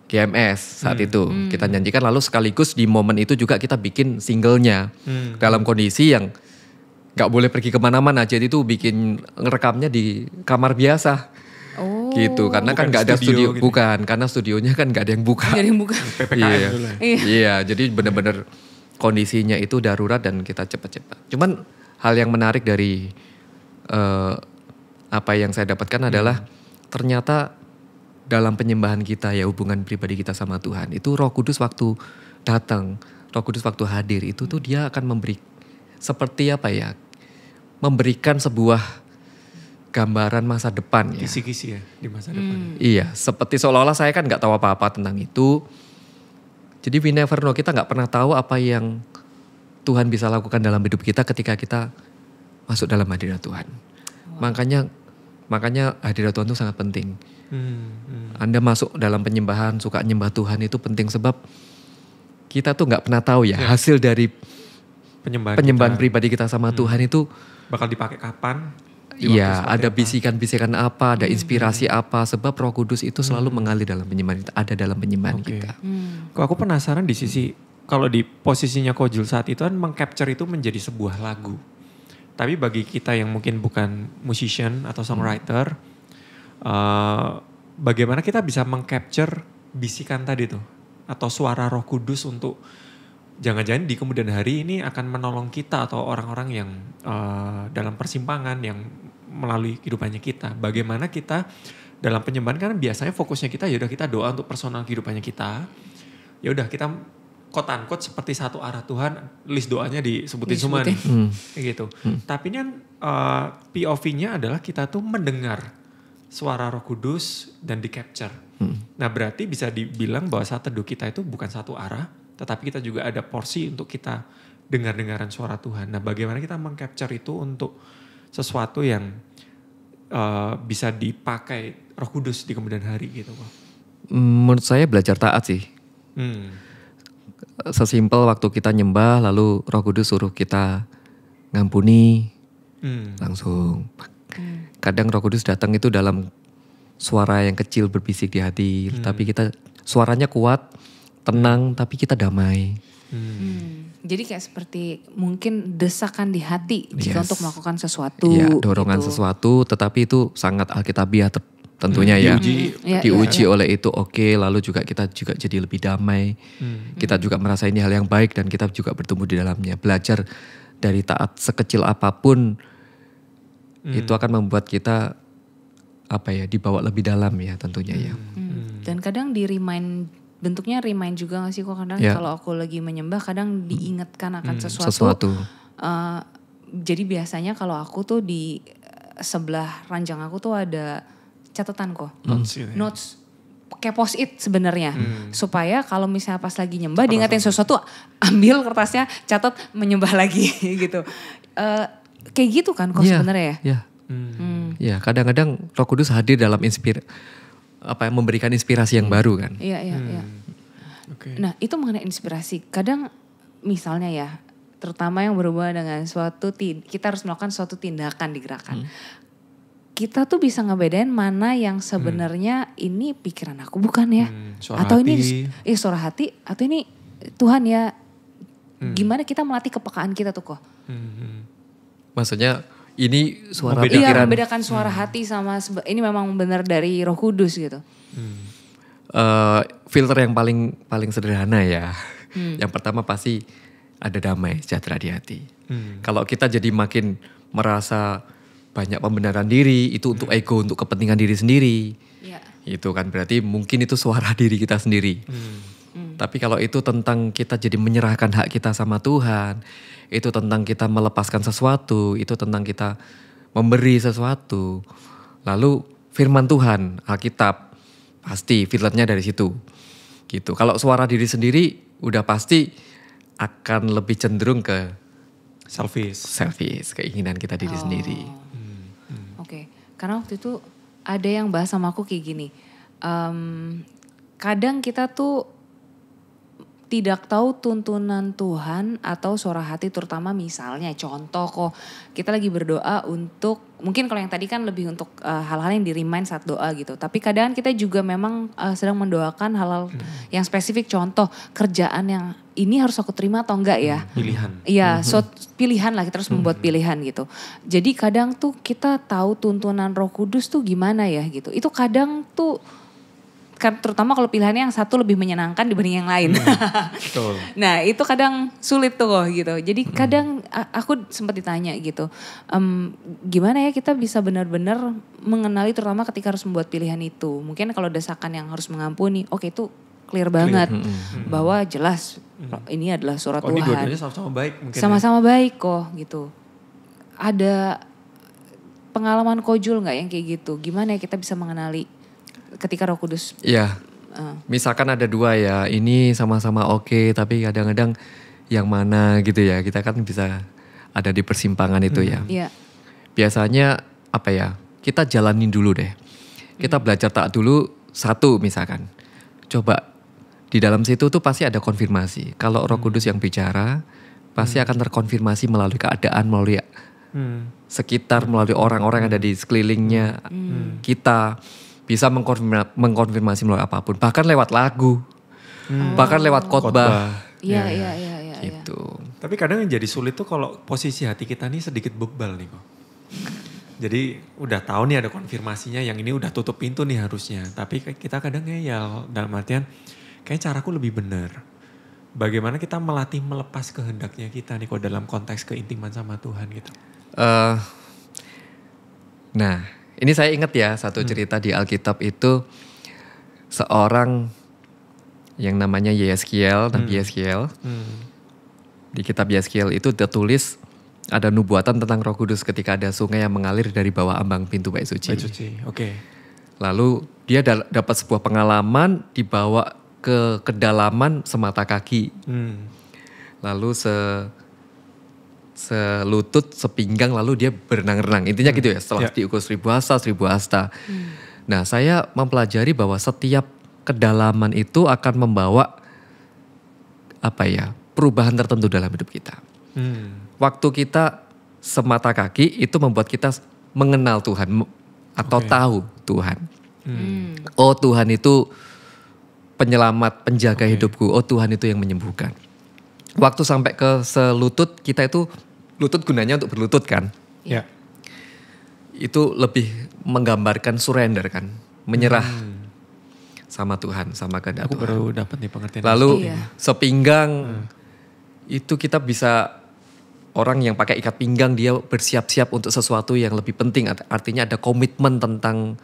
[SPEAKER 3] GMS saat itu. Kita nyanyikan, lalu sekaligus di momen itu juga kita bikin singlenya. Dalam kondisi yang gak boleh pergi kemana-mana. Jadi itu bikin ngerekamnya di kamar biasa. Gitu, karena bukan kan gak ada studio. Gitu. Bukan, karena studionya kan gak ada yang buka.
[SPEAKER 2] Gak ada yang buka.
[SPEAKER 1] PPKM dulu.
[SPEAKER 3] Iya, jadi benar-benar kondisinya itu darurat dan kita cepat-cepat. Cuman hal yang menarik dari apa yang saya dapatkan adalah ternyata dalam penyembahan kita ya, hubungan pribadi kita sama Tuhan itu, Roh Kudus waktu datang, Roh Kudus waktu hadir itu tuh dia akan memberi seperti memberikan sebuah gambaran masa depan ya.
[SPEAKER 1] Kisi-kisi ya di masa depan.
[SPEAKER 3] Iya, seperti seolah-olah saya kan nggak tahu apa-apa tentang itu. Jadi we never know, kita nggak pernah tahu apa yang Tuhan bisa lakukan dalam hidup kita ketika kita masuk dalam hadirat Tuhan. Makanya hadirat Tuhan itu sangat penting. Anda masuk dalam penyembahan, suka nyembah Tuhan itu penting, sebab kita tuh nggak pernah tahu ya hasil dari penyembahan pribadi kita sama Tuhan itu
[SPEAKER 1] bakal dipakai kapan.
[SPEAKER 3] Iya, ada bisikan-bisikan apa, ada inspirasi apa, sebab Roh Kudus itu selalu mengalir dalam penyembahan kita, ada dalam penyembahan kita.
[SPEAKER 1] Kok aku penasaran di sisi, kalau di posisinya Ko Jul saat itu kan meng-capture itu menjadi sebuah lagu. Tapi bagi kita yang mungkin bukan musician atau songwriter, bagaimana kita bisa meng-capture bisikan tadi tuh, atau suara Roh Kudus untuk jangan-jangan di kemudian hari ini akan menolong kita atau orang-orang yang dalam persimpangan yang melalui kehidupannya kita. Bagaimana kita dalam penyembahan, kan biasanya fokusnya kita ya udah kita doa untuk personal kehidupannya kita. Ya udah kita quote unquote seperti satu arah Tuhan, list doanya disebutin semua nih. Kayak gitu. Tapi ini kan POV-nya adalah kita tuh mendengar suara Roh Kudus dan di capture. Nah berarti bisa dibilang bahwa saat teduh kita itu bukan satu arah, tetapi kita juga ada porsi untuk kita dengar-dengaran suara Tuhan. Nah bagaimana kita meng-capture itu untuk sesuatu yang bisa dipakai Roh Kudus di kemudian hari gitu Pak?
[SPEAKER 3] Menurut saya belajar taat sih. Sesimpel waktu kita nyembah lalu Roh Kudus suruh kita ngampuni, langsung. Kadang Roh Kudus datang itu dalam suara yang kecil berbisik di hati, tapi kita suaranya kuat, tenang, tapi kita damai.
[SPEAKER 2] Jadi kayak seperti mungkin desakan di hati jika untuk melakukan sesuatu.
[SPEAKER 3] Iya, dorongan sesuatu, tetapi itu sangat alkitabiah tentunya ya. Diuji oleh itu lalu juga kita juga jadi lebih damai. Kita juga merasa ini hal yang baik dan kita juga bertumbuh di dalamnya. Belajar dari taat sekecil apapun itu akan membuat kita dibawa lebih dalam ya tentunya ya.
[SPEAKER 2] Dan kadang bentuknya remind juga gak sih kok, kadang kalau aku lagi menyembah kadang diingatkan akan sesuatu. Jadi biasanya kalau aku tuh di sebelah ranjang aku tuh ada catatan kok.
[SPEAKER 1] Notes gitu ya.
[SPEAKER 2] Notes kayak post-it sebenarnya. Supaya kalau misalnya pas lagi nyembah diingetin sesuatu, ambil kertasnya, catat, menyembah lagi gitu. Kayak gitu kan kok sebenarnya ya.
[SPEAKER 3] Iya. Ya, kadang-kadang Roh Kudus hadir dalam memberikan inspirasi yang baru kan.
[SPEAKER 2] Iya.
[SPEAKER 1] Oke.
[SPEAKER 2] Nah, itu mengenai inspirasi. Kadang misalnya ya, terutama yang berhubungan dengan kita harus melakukan suatu tindakan di gerakan. Kita tuh bisa ngebedain mana yang sebenarnya ini pikiran aku bukan ya.
[SPEAKER 1] Suara
[SPEAKER 2] atau
[SPEAKER 1] hati.
[SPEAKER 2] ini suara hati, atau ini Tuhan ya. Gimana kita melatih kepekaan kita tuh kok.
[SPEAKER 3] Maksudnya ini suara
[SPEAKER 2] Iya,
[SPEAKER 3] pikiran.
[SPEAKER 2] membedakan suara hati sama ini memang benar dari Roh Kudus gitu.
[SPEAKER 3] Filter yang paling sederhana ya. Yang pertama pasti ada damai sejahtera di hati. Kalau kita jadi makin merasa banyak pembenaran diri, itu untuk ego, untuk kepentingan diri sendiri.
[SPEAKER 2] Iya.
[SPEAKER 3] Itu kan berarti mungkin itu suara diri kita sendiri. Tapi kalau itu tentang kita jadi menyerahkan hak kita sama Tuhan, itu tentang kita melepaskan sesuatu, itu tentang kita memberi sesuatu. Lalu firman Tuhan, Alkitab, pasti filternya dari situ. Gitu. Kalau suara diri sendiri udah pasti akan lebih cenderung ke selfish, keinginan kita diri sendiri.
[SPEAKER 2] Oke, karena waktu itu ada yang bahas sama aku kayak gini. Kadang kita tuh tidak tahu tuntunan Tuhan atau suara hati, terutama misalnya contoh kok kita lagi berdoa untuk, mungkin kalau yang tadi kan lebih untuk hal-hal yang di-remind saat doa gitu. Tapi kadang kita juga memang sedang mendoakan hal-hal yang spesifik, contoh kerjaan yang ini harus aku terima atau enggak ya.
[SPEAKER 1] Pilihan.
[SPEAKER 2] Iya, pilihan lah, kita harus membuat pilihan gitu. Jadi kadang tuh kita tahu tuntunan Roh Kudus tuh gimana ya gitu. Itu kadang tuh kan terutama kalau pilihannya yang satu lebih menyenangkan dibanding yang lain.
[SPEAKER 1] Betul.
[SPEAKER 2] Nah itu kadang sulit tuh gitu. Jadi kadang aku sempat ditanya gitu, gimana ya kita bisa benar-benar mengenali terutama ketika harus membuat pilihan itu. Mungkin kalau desakan yang harus mengampuni, oke itu clear banget. Bahwa jelas ini adalah surat
[SPEAKER 1] Ini
[SPEAKER 2] Tuhan.
[SPEAKER 1] dua-duanya sama-sama baik mungkin.
[SPEAKER 2] Sama-sama baik kok gitu. Ada pengalaman kojul gak yang kayak gitu? Gimana ya kita bisa mengenali ketika Roh Kudus?
[SPEAKER 3] Iya, misalkan ada dua ya, ini sama-sama oke, tapi kadang-kadang yang mana gitu ya, kita kan bisa ada di persimpangan itu ya.
[SPEAKER 2] Iya.
[SPEAKER 3] Biasanya apa ya, kita jalanin dulu deh. Kita belajar taat dulu satu misalkan. Coba di dalam situ tuh pasti ada konfirmasi. Kalau Roh Kudus yang bicara, pasti akan terkonfirmasi melalui keadaan, melalui sekitar, melalui orang-orang yang ada di sekelilingnya kita. Bisa mengkonfirmasi melalui apapun, bahkan lewat lagu, bahkan lewat khotbah.
[SPEAKER 2] Iya.
[SPEAKER 3] Gitu.
[SPEAKER 1] Tapi kadang yang jadi sulit tuh kalau posisi hati kita nih sedikit bebal nih kok. Jadi udah tahu nih ada konfirmasinya, yang ini udah tutup pintu nih harusnya. Tapi kita kadang ngeyel, dalam artian kayak caraku lebih benar. Bagaimana kita melatih melepas kehendaknya kita nih kok dalam konteks keintiman sama Tuhan gitu.
[SPEAKER 3] Nah. Ini saya ingat ya satu cerita di Alkitab itu seorang yang namanya Yeskiel, Nabi Yeskiel. Di kitab Yeskiel itu tertulis ada nubuatan tentang Roh Kudus ketika ada sungai yang mengalir dari bawah ambang pintu Bait Suci.
[SPEAKER 1] Bait Suci, oke.
[SPEAKER 3] Lalu dia dapat sebuah pengalaman dibawa ke kedalaman semata kaki. Lalu selutut, sepinggang, lalu dia berenang-renang. Intinya gitu ya, setelah diukur 1000 hasta. Nah, saya mempelajari bahwa setiap kedalaman itu akan membawa perubahan tertentu dalam hidup kita. Waktu kita semata kaki itu membuat kita mengenal Tuhan atau tahu Tuhan. Oh, Tuhan itu penyelamat, penjaga hidupku. Oh, Tuhan itu yang menyembuhkan. Waktu sampai ke selutut, kita itu lutut gunanya untuk berlutut kan.
[SPEAKER 1] Ya.
[SPEAKER 3] Itu lebih menggambarkan surrender kan. Menyerah sama Tuhan, sama kehendak Tuhan.
[SPEAKER 1] Aku baru dapat nih pengertian.
[SPEAKER 3] Lalu sepinggang itu kita bisa, orang yang pakai ikat pinggang dia bersiap-siap untuk sesuatu yang lebih penting. Artinya ada komitmen tentang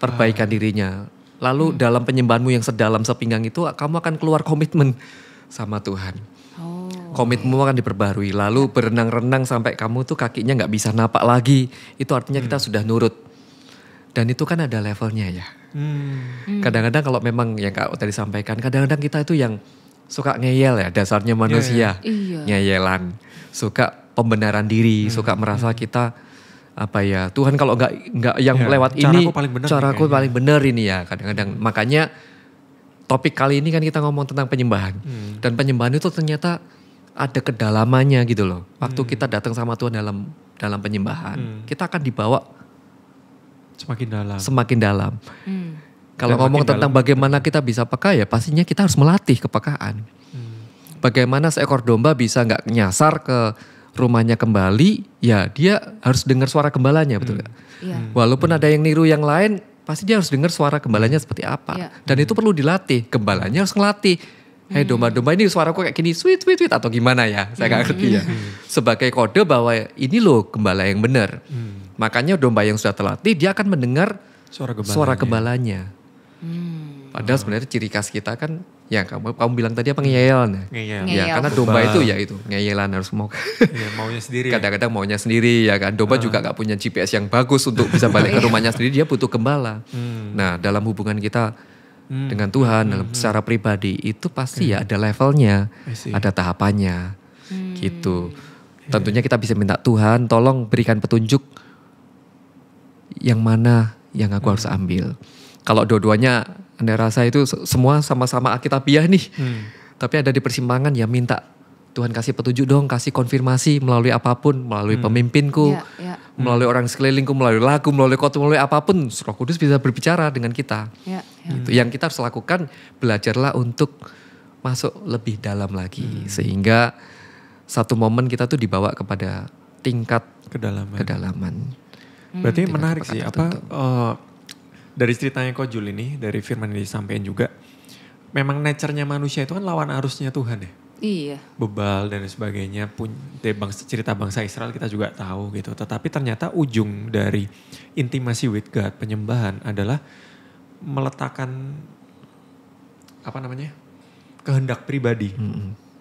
[SPEAKER 3] perbaikan dirinya. Lalu dalam penyembahanmu yang sedalam sepinggang itu kamu akan keluar komitmen sama Tuhan. Komitmenmu akan diperbarui. Lalu berenang-renang sampai kamu tuh kakinya gak bisa napak lagi. Itu artinya kita sudah nurut. Dan itu kan ada levelnya ya. Kadang-kadang kalau memang yang Kak tadi sampaikan, kadang-kadang kita itu yang suka ngeyel ya, dasarnya manusia.
[SPEAKER 2] Iya.
[SPEAKER 3] Ngeyelan, suka pembenaran diri, suka merasa kita apa ya, Tuhan kalau nggak yang lewat ini, caraku paling benar ini ya. Kadang-kadang makanya topik kali ini kan kita ngomong tentang penyembahan. Dan penyembahan itu ternyata ada kedalamannya gitu loh. Waktu kita datang sama Tuhan dalam penyembahan, kita akan dibawa semakin dalam. Kalau ngomong tentang bagaimana kita bisa peka ya, pastinya kita harus melatih kepekaan. Bagaimana seekor domba bisa nggak nyasar ke rumahnya kembali, ya dia harus dengar suara gembalanya, betul nggak? Walaupun ada yang niru yang lain, pasti dia harus dengar suara gembalanya seperti apa. Dan itu perlu dilatih, gembalanya harus ngelatih. Hei domba-domba ini suaraku kayak gini, sweet atau gimana ya, saya gak ngerti ya. Sebagai kode bahwa ini loh gembala yang benar. Makanya domba yang sudah terlatih, dia akan mendengar suara gembalanya. Padahal sebenarnya ciri khas kita kan, ya kamu bilang tadi apa, ngeyelan ya? Ya karena domba itu ya itu, ngeyelan harus mau.
[SPEAKER 1] Maunya sendiri.
[SPEAKER 3] Kadang-kadang maunya sendiri ya kan. Domba juga gak punya GPS yang bagus untuk bisa balik ke rumahnya sendiri, dia butuh gembala. Nah dalam hubungan kita dengan Tuhan, dalam secara pribadi itu pasti ya ada levelnya, ada tahapannya gitu. Tentunya kita bisa minta Tuhan tolong berikan petunjuk yang mana yang aku harus ambil. Kalau dua-duanya Anda rasa itu semua sama-sama Alkitabiah nih. Tapi ada di persimpangan ya minta Tuhan kasih petunjuk dong, kasih konfirmasi melalui apapun, melalui pemimpinku, melalui orang sekelilingku, melalui lagu, melalui khotbah, melalui apapun. Roh Kudus bisa berbicara dengan kita. Gitu. Yang kita harus lakukan, belajarlah untuk masuk lebih dalam lagi. Sehingga satu momen kita tuh dibawa kepada tingkat kedalaman.
[SPEAKER 1] Berarti menarik sih, dari ceritanya Ko Jul ini, dari firman yang disampaikan juga, memang nature-nya manusia itu kan lawan arusnya Tuhan ya.
[SPEAKER 2] Iya.
[SPEAKER 1] Bebal dan sebagainya, dari cerita bangsa Israel kita juga tahu gitu. Tetapi ternyata ujung dari intimacy with God, penyembahan adalah meletakkan kehendak pribadi.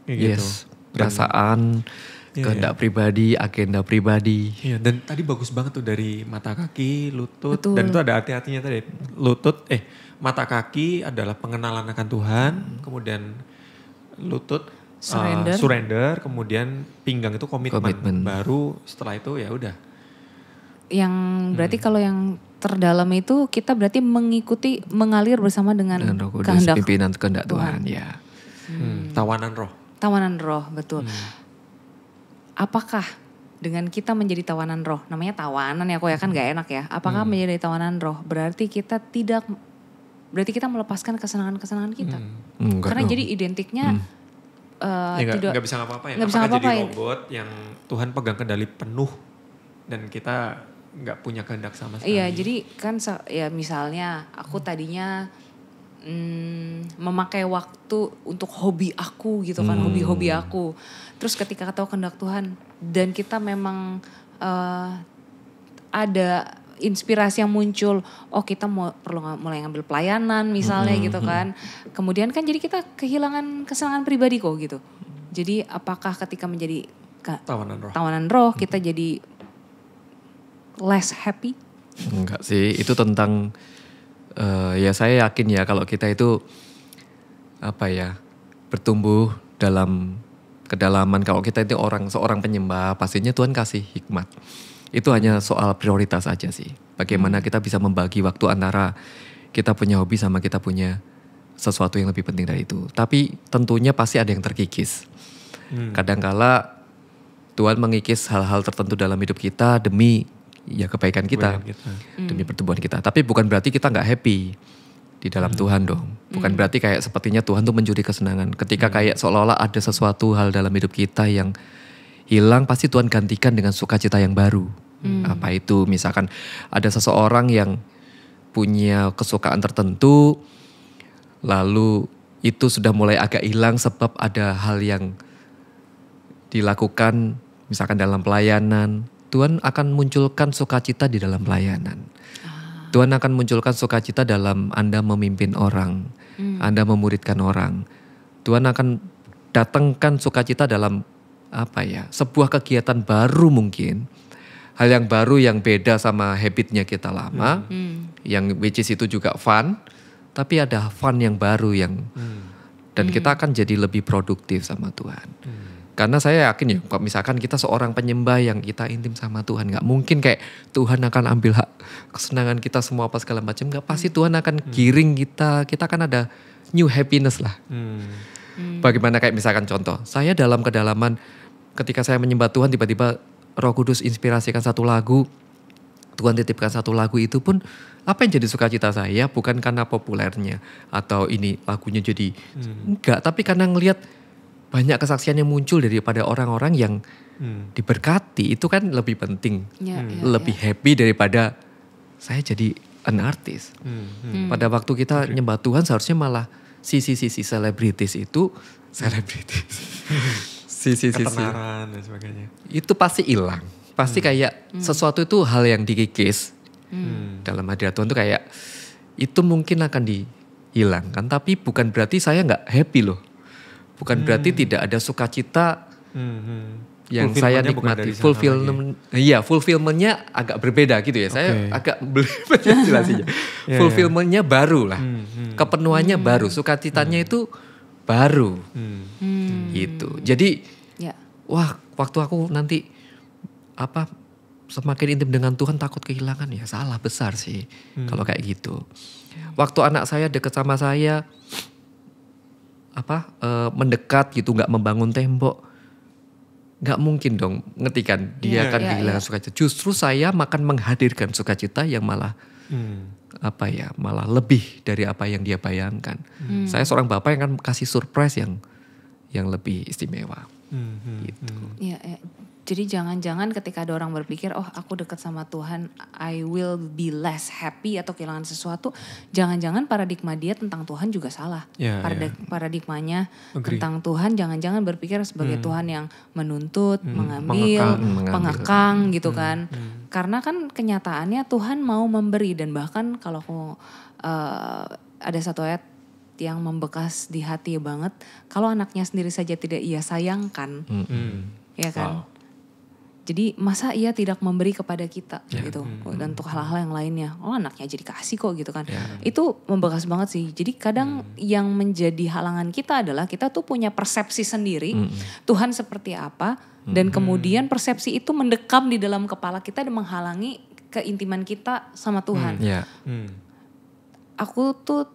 [SPEAKER 1] Gitu.
[SPEAKER 3] Perasaan, kehendak pribadi, agenda pribadi.
[SPEAKER 1] Iya, dan tadi bagus banget tuh dari mata kaki, lutut. Betul. Dan itu ada arti-artinya tadi. Mata kaki adalah pengenalan akan Tuhan, kemudian lutut surrender, kemudian pinggang itu komitmen. Baru setelah itu ya udah.
[SPEAKER 2] Yang berarti kalau yang terdalam itu kita berarti mengalir bersama dengan
[SPEAKER 3] Roh Kudus, pimpinan kehendak Tuhan. Ya.
[SPEAKER 2] Tawanan roh, betul. Apakah dengan kita menjadi tawanan roh, namanya tawanan ya kok ya kan gak enak ya. Apakah menjadi tawanan roh berarti kita melepaskan kesenangan-kesenangan kita? Karena jadi identiknya
[SPEAKER 1] nggak bisa ngapa-ngapain. Apakah jadi robot yang Tuhan pegang kendali penuh dan kita nggak punya kehendak sama sekali?
[SPEAKER 2] Iya, jadi kan ya misalnya aku tadinya memakai waktu untuk hobi aku gitu kan, hobi-hobi aku. Terus ketika tahu kehendak Tuhan dan kita memang ada inspirasi yang muncul, kita perlu mulai ngambil pelayanan misalnya gitu kan. Kemudian kan jadi kita kehilangan kesenangan pribadi kok gitu. Jadi apakah ketika menjadi tawanan roh kita jadi less happy?
[SPEAKER 3] Enggak sih, itu tentang ya saya yakin ya kalau kita itu bertumbuh dalam kedalaman. Kalau kita itu seorang penyembah, pastinya Tuhan kasih hikmat. Itu hanya soal prioritas aja sih. Bagaimana kita bisa membagi waktu antara kita punya hobi sama kita punya sesuatu yang lebih penting dari itu. Tapi tentunya pasti ada yang terkikis. Kadangkala Tuhan mengikis hal-hal tertentu dalam hidup kita demi kebaikan kita. Demi pertumbuhan kita. Tapi bukan berarti kita gak happy di dalam Tuhan dong. Bukan berarti kayak sepertinya Tuhan tuh mencuri kesenangan. Ketika kayak seolah-olah ada sesuatu hal dalam hidup kita yang hilang, pasti Tuhan gantikan dengan sukacita yang baru. Apa itu? Misalkan ada seseorang yang punya kesukaan tertentu, lalu itu sudah mulai agak hilang sebab ada hal yang dilakukan misalkan dalam pelayanan. Tuhan akan munculkan sukacita di dalam pelayanan. Tuhan akan munculkan sukacita dalam Anda memimpin orang, Anda memuridkan orang. Tuhan akan datangkan sukacita dalam sebuah kegiatan baru mungkin. hal yang baru yang beda sama habitnya kita lama, yang which is itu juga fun, tapi ada fun yang baru yang dan kita akan jadi lebih produktif sama Tuhan. Karena saya yakin ya, kalau misalkan kita seorang penyembah yang kita intim sama Tuhan, nggak mungkin kayak Tuhan akan ambil hak kesenangan kita semua apa segala macam, nggak, pasti Tuhan akan giring kita kan ada new happiness lah. Bagaimana kayak misalkan contoh, saya dalam kedalaman ketika saya menyembah Tuhan, tiba-tiba Roh Kudus inspirasikan satu lagu, Tuhan titipkan satu lagu, itu pun apa yang jadi sukacita saya bukan karena populernya atau ini lagunya jadi enggak, tapi karena ngelihat banyak kesaksian yang muncul daripada orang-orang yang diberkati, itu kan lebih penting, lebih happy daripada saya jadi an artist. Pada waktu kita nyembah Tuhan seharusnya malah sisi-sisi selebritis itu sisi-sisi
[SPEAKER 1] ketenaran dan sebagainya.
[SPEAKER 3] itu pasti hilang. Pasti kayak sesuatu itu hal yang dikikis dalam hadirat Tuhan tuh kayak itu mungkin akan dihilangkan, tapi bukan berarti saya nggak happy loh. Bukan berarti tidak ada sukacita yang saya nikmati. Fulfillmentnya agak berbeda gitu ya. Saya agak belibet jelasinnya. Fulfillmentnya baru lah. Kepenuhannya baru. Sukacitanya itu baru. Gitu. Jadi wah, waktu aku nanti semakin intim dengan Tuhan takut kehilangan, ya salah besar sih kalau kayak gitu. Waktu anak saya dekat sama saya mendekat gitu, nggak membangun tembok, nggak mungkin dong, ngerti kan, dia akan kehilangan sukacita. Justru saya akan menghadirkan sukacita yang malah malah lebih dari apa yang dia bayangkan. Saya seorang bapak yang akan kasih surprise yang lebih istimewa. Gitu.
[SPEAKER 2] Jadi jangan-jangan ketika ada orang berpikir, oh aku dekat sama Tuhan, I will be less happy atau kehilangan sesuatu. Jangan-jangan paradigma dia tentang Tuhan juga salah. Paradigmanya tentang Tuhan jangan-jangan berpikir sebagai Tuhan yang menuntut, mengambil, pengekang gitu kan. Karena kan kenyataannya Tuhan mau memberi, dan bahkan kalau aku ada satu ayat yang membekas di hati banget, kalau anaknya sendiri saja tidak ia sayangkan, ya kan. Jadi masa ia tidak memberi kepada kita gitu, dan untuk hal-hal yang lainnya, oh anaknya aja dikasih kok gitu kan. Itu membekas banget sih. Jadi kadang yang menjadi halangan kita adalah kita tuh punya persepsi sendiri Tuhan seperti apa, dan kemudian persepsi itu mendekam di dalam kepala kita dan menghalangi keintiman kita sama Tuhan. Aku tuh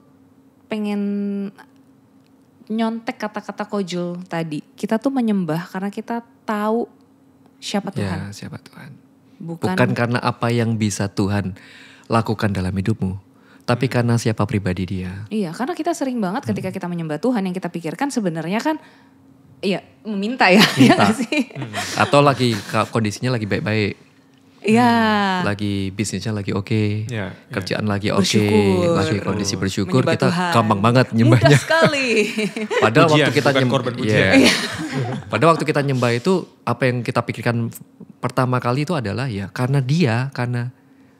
[SPEAKER 2] pengen nyontek kata-kata Kojul tadi. Kita tuh menyembah karena kita tahu siapa Tuhan.
[SPEAKER 3] Ya, siapa Tuhan. Bukan karena apa yang bisa Tuhan lakukan dalam hidupmu, tapi karena siapa pribadi dia.
[SPEAKER 2] Iya, karena kita sering banget ketika kita menyembah Tuhan, yang kita pikirkan sebenarnya kan meminta ya.
[SPEAKER 3] Minta. Sih? Atau lagi kondisinya lagi baik-baik.
[SPEAKER 2] Iya.
[SPEAKER 3] Lagi bisnisnya lagi oke, kerjaan lagi oke, lagi kondisi bersyukur,
[SPEAKER 2] menyembah
[SPEAKER 3] kita
[SPEAKER 2] Tuhan.
[SPEAKER 3] gampang banget nyembahnya.
[SPEAKER 2] Mudah sekali.
[SPEAKER 3] Padahal waktu kita
[SPEAKER 2] Iya.
[SPEAKER 3] waktu kita nyembah itu apa yang kita pikirkan pertama kali itu adalah karena karena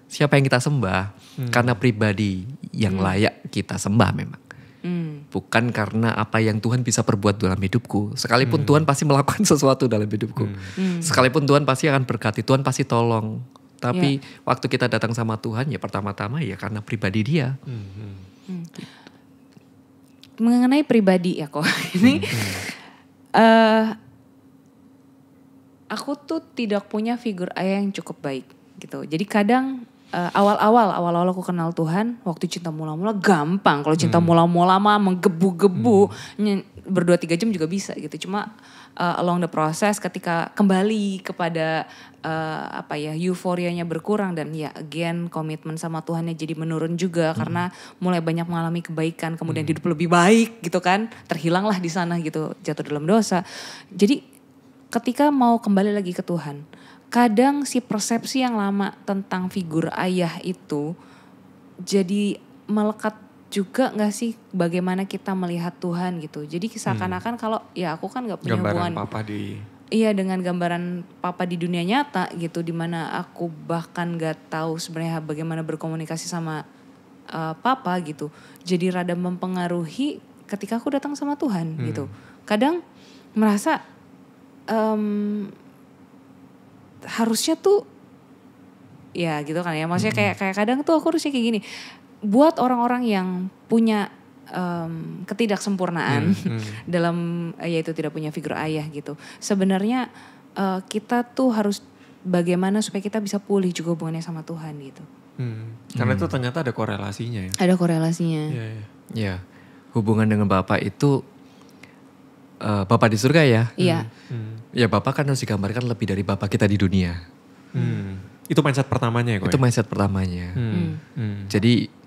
[SPEAKER 3] siapa yang kita sembah, karena pribadi yang layak kita sembah memang. Bukan karena apa yang Tuhan bisa perbuat dalam hidupku. Sekalipun Tuhan pasti melakukan sesuatu dalam hidupku. Sekalipun Tuhan pasti akan berkati, Tuhan pasti tolong. Tapi waktu kita datang sama Tuhan pertama-tama karena pribadi dia.
[SPEAKER 2] Mengenai pribadi kok ini, aku tuh tidak punya figur ayah yang cukup baik gitu. Jadi kadang awal-awal aku kenal Tuhan, waktu cinta mula-mula gampang. Kalau cinta mula-mula mah menggebu-gebu, berdua 3 jam juga bisa gitu. Cuma along the process ketika kembali kepada euforianya berkurang, dan again komitmen sama Tuhannya jadi menurun juga karena mulai banyak mengalami kebaikan, kemudian hidup lebih baik gitu kan, terhilanglah di sana gitu, jatuh dalam dosa. Jadi ketika mau kembali lagi ke Tuhan, kadang si persepsi yang lama tentang figur ayah itu jadi melekat juga gak sih bagaimana kita melihat Tuhan gitu. Jadi seakan-akan kalau aku kan gak punya hubungan. Dengan gambaran papa di dunia nyata gitu, dimana aku bahkan gak tahu sebenarnya bagaimana berkomunikasi sama papa gitu. Jadi rada mempengaruhi ketika aku datang sama Tuhan gitu. Kadang merasa harusnya tuh ya gitu kan ya. Maksudnya kayak kadang tuh aku harusnya kayak gini. Buat orang-orang yang punya ketidaksempurnaan dalam yaitu tidak punya figur ayah gitu. Sebenarnya kita tuh harus bagaimana supaya kita bisa pulih juga hubungannya sama Tuhan gitu.
[SPEAKER 1] Karena itu ternyata ada korelasinya ya.
[SPEAKER 2] Ada korelasinya.
[SPEAKER 3] Ya, hubungan dengan Bapak itu Bapak di surga ya.
[SPEAKER 2] Iya.
[SPEAKER 3] Ya Bapak kan harus digambarkan lebih dari Bapak kita di dunia.
[SPEAKER 1] Itu mindset pertamanya ya kok.
[SPEAKER 3] Itu mindset pertamanya. Jadi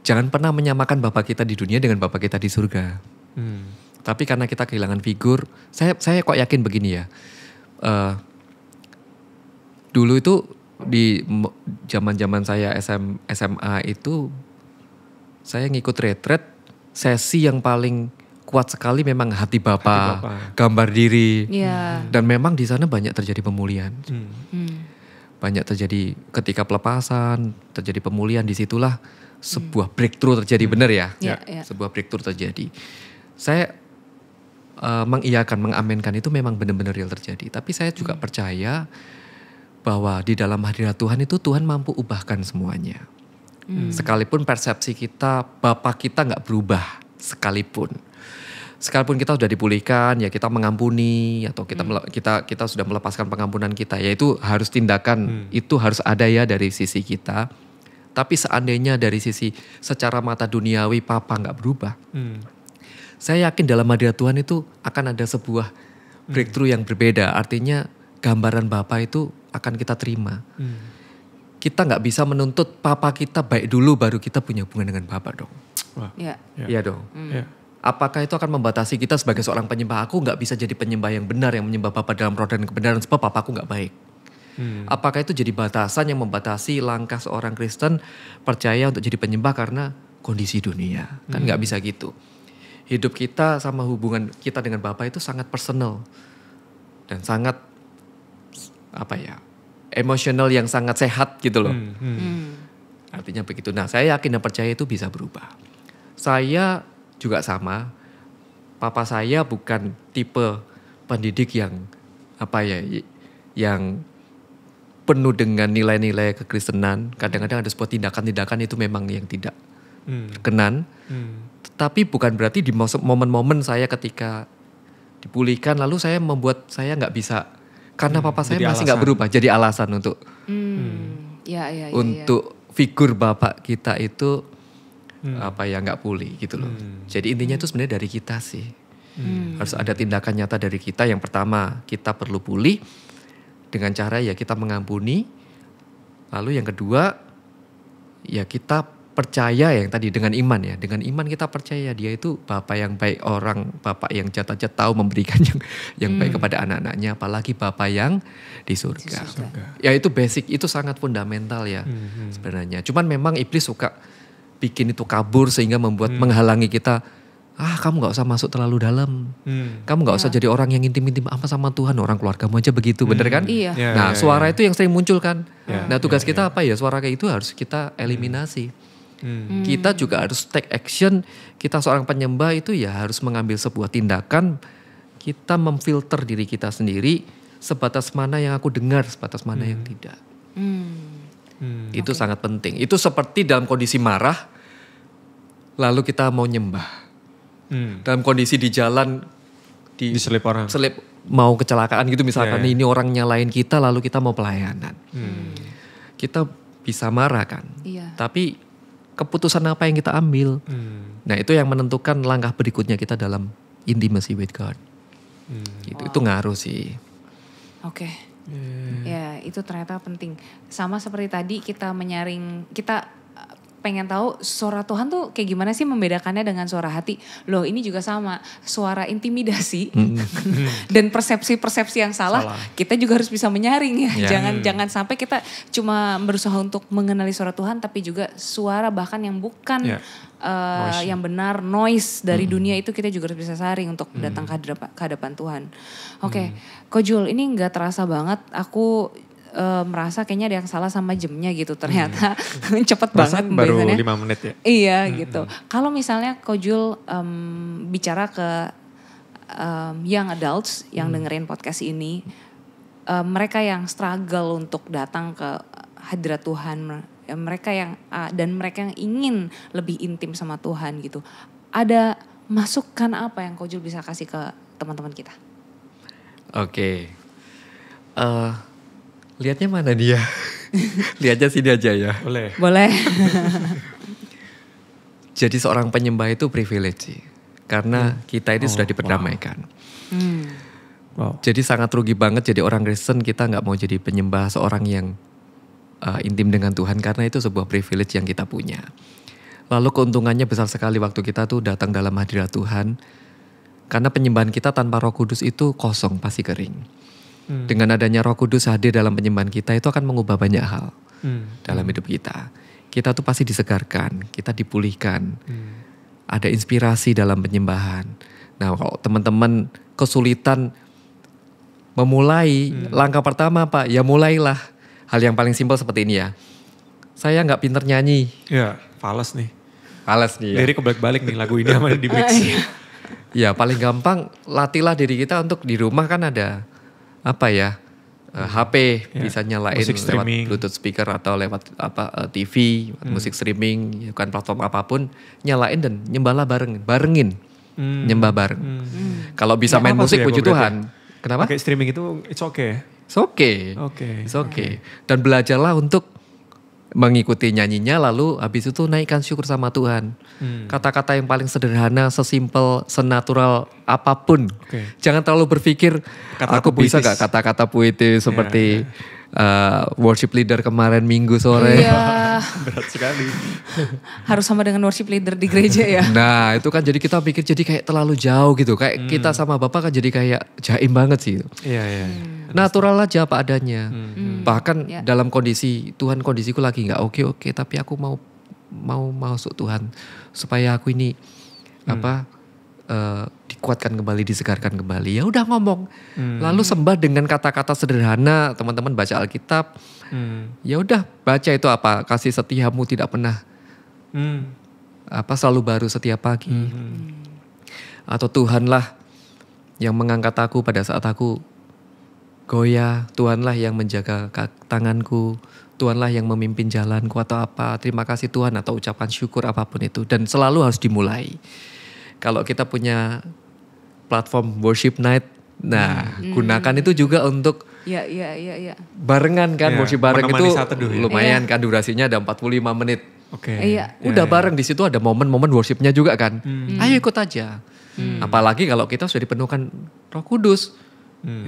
[SPEAKER 3] jangan pernah menyamakan Bapak kita di dunia dengan Bapak kita di surga. Tapi karena kita kehilangan figur, saya kok yakin begini ya. Dulu itu di zaman saya SMA itu saya ngikut retret, sesi yang paling kuat sekali memang hati Bapak, gambar diri. Dan memang di sana banyak terjadi pemulihan. Banyak terjadi ketika pelepasan, terjadi pemulihan, disitulah sebuah breakthrough terjadi, benar ya? Sebuah breakthrough terjadi. Saya mengiyakan, mengamenkan itu memang benar-benar real terjadi. Tapi saya juga percaya bahwa di dalam hadirat Tuhan itu Tuhan mampu ubahkan semuanya. Sekalipun persepsi kita, Bapak kita gak berubah sekalipun. Sekalipun kita sudah dipulihkan, ya kita mengampuni atau kita sudah melepaskan pengampunan kita, yaitu harus tindakan itu harus ada ya dari sisi kita. Tapi seandainya dari sisi secara mata duniawi Papa gak berubah, saya yakin dalam hadirat Tuhan itu akan ada sebuah breakthrough yang berbeda. Artinya gambaran Bapak itu akan kita terima. Kita gak bisa menuntut Papa kita baik dulu baru kita punya hubungan dengan Bapak dong. Iya dong. Apakah itu akan membatasi kita sebagai seorang penyembah? Aku gak bisa jadi penyembah yang benar, yang menyembah Bapa dalam roh dan kebenaran sebab Papaku gak baik. Apakah itu jadi batasan yang membatasi langkah seorang Kristen percaya untuk jadi penyembah karena kondisi dunia? Kan gak bisa gitu. Hidup kita sama hubungan kita dengan Bapa itu sangat personal. Dan sangat emosional yang sangat sehat gitu loh. Artinya begitu. Nah, saya yakin dan percaya itu bisa berubah. Saya juga sama. Papa saya bukan tipe pendidik yang yang penuh dengan nilai-nilai kekristenan. Kadang-kadang ada sebuah tindakan-tindakan itu memang yang tidak berkenan. Tapi bukan berarti di momen-momen saya ketika dipulihkan lalu saya membuat saya nggak bisa. Karena Papa saya masih nggak berubah, jadi alasan untuk untuk figur Bapak kita itu nggak pulih gitu loh. Jadi intinya itu sebenarnya dari kita sih. Harus ada tindakan nyata dari kita. Yang pertama, kita perlu pulih dengan cara ya kita mengampuni. Lalu yang kedua, ya kita percaya yang tadi dengan iman ya. Dengan iman kita percaya dia itu Bapak yang baik, orang Bapak yang jat-jat tahu memberikan yang baik kepada anak-anaknya, apalagi Bapak yang di surga. Ya itu basic, itu sangat fundamental ya sebenarnya. Cuman memang iblis suka bikin itu kabur sehingga membuat menghalangi kita. Kamu gak usah masuk terlalu dalam. Kamu gak usah jadi orang yang intim-intim apa sama Tuhan. Orang keluargamu aja begitu, bener kan? Nah suara itu yang sering muncul kan. Nah tugas kita apa ya? Suara kayak itu harus kita eliminasi. Kita juga harus take action. Kita seorang penyembah itu ya harus mengambil sebuah tindakan. Kita memfilter diri kita sendiri. Sebatas mana yang aku dengar, sebatas mana yang tidak. Itu sangat penting. Itu seperti dalam kondisi marah, lalu kita mau nyembah. Dalam kondisi di jalan,
[SPEAKER 1] diselip orang,
[SPEAKER 3] mau kecelakaan gitu misalkan, ini orang nyalain kita, lalu kita mau pelayanan. Kita bisa marah kan, tapi keputusan apa yang kita ambil. Nah itu yang menentukan langkah berikutnya kita dalam intimacy with God. Itu ngaruh sih.
[SPEAKER 2] Ya itu ternyata penting. Sama seperti tadi kita menyaring, kita pengen tahu suara Tuhan tuh kayak gimana sih membedakannya dengan suara hati. Loh ini juga sama, suara intimidasi dan persepsi-persepsi yang salah. Kita juga harus bisa menyaring ya. Jangan sampai kita cuma berusaha untuk mengenali suara Tuhan tapi juga suara bahkan yang bukan yang benar, noise dari dunia itu kita juga harus bisa saring untuk datang ke hadapan Tuhan. Ko Jul, ini gak terasa banget aku merasa kayaknya ada yang salah sama jamnya gitu ternyata. Cepet banget
[SPEAKER 1] baru
[SPEAKER 2] biasanya.
[SPEAKER 1] 5 menit ya.
[SPEAKER 2] Iya gitu. Kalau misalnya Ko Jul bicara ke young adults yang dengerin podcast ini, mereka yang struggle untuk datang ke hadirat Tuhan, mereka yang dan mereka yang ingin lebih intim sama Tuhan gitu. Ada masukan apa yang Kojul bisa kasih ke teman-teman kita?
[SPEAKER 3] Oke. Lihatnya mana dia? Lihatnya sini aja ya.
[SPEAKER 2] Boleh.
[SPEAKER 3] Jadi seorang penyembah itu privilege sih. Karena kita ini sudah diperdamaikan.
[SPEAKER 1] Wow.
[SPEAKER 3] Jadi sangat rugi banget jadi orang Kristen, kita gak mau jadi penyembah seorang yang intim dengan Tuhan. Karena itu sebuah privilege yang kita punya. Lalu keuntungannya besar sekali waktu kita tuh datang dalam hadirat Tuhan. Karena penyembahan kita tanpa Roh Kudus itu kosong, pasti kering. Dengan adanya Roh Kudus hadir dalam penyembahan kita itu akan mengubah banyak hal dalam hidup kita. Kita tuh pasti disegarkan, kita dipulihkan. Ada inspirasi dalam penyembahan. Nah, kalau teman-teman kesulitan memulai, langkah pertama apa? Ya mulailah. Hal yang paling simpel seperti ini ya. Saya gak pinter nyanyi.
[SPEAKER 1] Ya, fales nih.
[SPEAKER 3] Fales nih ya.
[SPEAKER 1] Lirik kebalik-balik nih lagu ini sama di mix.
[SPEAKER 3] Ya paling gampang latihlah diri kita untuk di rumah kan ada HP bisa nyalain
[SPEAKER 1] musik
[SPEAKER 3] lewat
[SPEAKER 1] streaming.
[SPEAKER 3] Bluetooth speaker atau lewat TV, musik streaming, bukan platform apapun, nyalain dan nyembahlah barengin, nyembah bareng. Kalau bisa
[SPEAKER 1] Nggak
[SPEAKER 3] main
[SPEAKER 1] apa
[SPEAKER 3] musik
[SPEAKER 1] tuh ya,
[SPEAKER 3] puji
[SPEAKER 1] Bro,
[SPEAKER 3] Tuhan. Kenapa?
[SPEAKER 1] Pakai streaming itu it's okay.
[SPEAKER 3] It's okay.
[SPEAKER 1] Oke.
[SPEAKER 3] It's okay. Dan belajarlah untuk mengikuti nyanyinya, lalu habis itu naikkan syukur sama Tuhan. Kata-kata yang paling sederhana, sesimpel, senatural apapun.
[SPEAKER 1] Oke.
[SPEAKER 3] Jangan terlalu berpikir,
[SPEAKER 1] Kata-kata
[SPEAKER 3] aku bisa
[SPEAKER 1] puitis.
[SPEAKER 3] gak kata-kata puitis seperti worship leader kemarin Minggu sore.
[SPEAKER 2] Iya,
[SPEAKER 1] Berat sekali.
[SPEAKER 2] harus sama dengan worship leader di gereja ya.
[SPEAKER 3] Nah itu kan jadi kita pikir jadi kayak terlalu jauh gitu. Kayak kita sama Bapak kan jadi kayak jaim banget sih.
[SPEAKER 1] Iya.
[SPEAKER 3] Natural aja apa adanya. Bahkan
[SPEAKER 2] Ya.
[SPEAKER 3] dalam kondisi Tuhan, kondisiku lagi nggak oke, tapi aku mau masuk Tuhan supaya aku ini dikuatkan kembali, disegarkan kembali. Ya udah ngomong. Lalu sembah dengan kata-kata sederhana. Teman-teman baca Alkitab. Ya udah baca itu apa? Kasih setiamu tidak pernah selalu baru setiap pagi. Atau Tuhanlah yang mengangkat aku pada saat aku goyah, Tuhanlah yang menjaga tanganku, Tuhanlah yang memimpin jalanku atau apa. Terima kasih Tuhan atau ucapan syukur apapun itu. Dan selalu harus dimulai. Kalau kita punya platform worship night, nah gunakan itu juga untuk
[SPEAKER 2] Iya.
[SPEAKER 3] barengan kan,
[SPEAKER 1] Iya,
[SPEAKER 3] worship bareng
[SPEAKER 1] menemani
[SPEAKER 3] itu
[SPEAKER 1] saat teduh ya.
[SPEAKER 3] lumayan kan durasinya ada 45 menit.
[SPEAKER 1] Oke.
[SPEAKER 2] Iya.
[SPEAKER 3] Udah bareng di situ ada momen-momen worshipnya juga kan. Ayo ikut aja. Apalagi kalau kita sudah dipenuhkan Roh Kudus.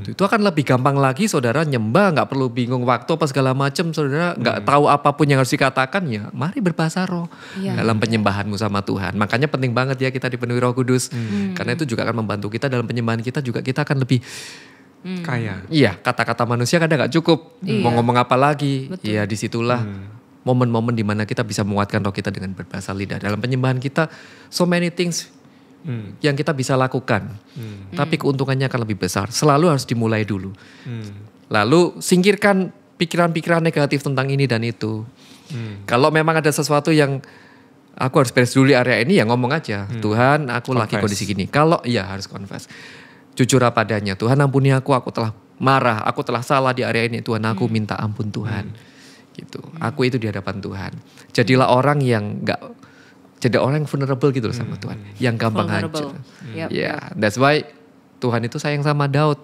[SPEAKER 3] Itu akan lebih gampang lagi saudara nyembah, nggak perlu bingung waktu apa segala macam, saudara nggak tahu apapun yang harus dikatakan, ya mari berbahasa roh dalam penyembahanmu sama Tuhan. Makanya penting banget ya kita dipenuhi Roh Kudus, karena itu juga akan membantu kita dalam penyembahan kita juga, kita akan lebih
[SPEAKER 1] Kaya.
[SPEAKER 3] iya, kata-kata manusia kadang nggak cukup, mau ngomong apa lagi. Ya disitulah momen-momen dimana kita bisa menguatkan roh kita dengan berbahasa lidah. Dalam penyembahan kita so many things yang kita bisa lakukan. Tapi keuntungannya akan lebih besar. Selalu harus dimulai dulu. Lalu singkirkan pikiran-pikiran negatif tentang ini dan itu. Kalau memang ada sesuatu yang aku harus beres dulu di area ini, ya ngomong aja. Tuhan, aku lagi kondisi gini. Kalau ya harus confess. Jujur apa adanya. Tuhan ampuni aku telah marah, aku telah salah di area ini. Tuhan, aku minta ampun Tuhan. Gitu. Aku itu di hadapan Tuhan. Jadilah orang yang jadi orang yang vulnerable gitu loh sama Tuhan. Yang gampang hancur. Ya, that's why Tuhan itu sayang sama Daud.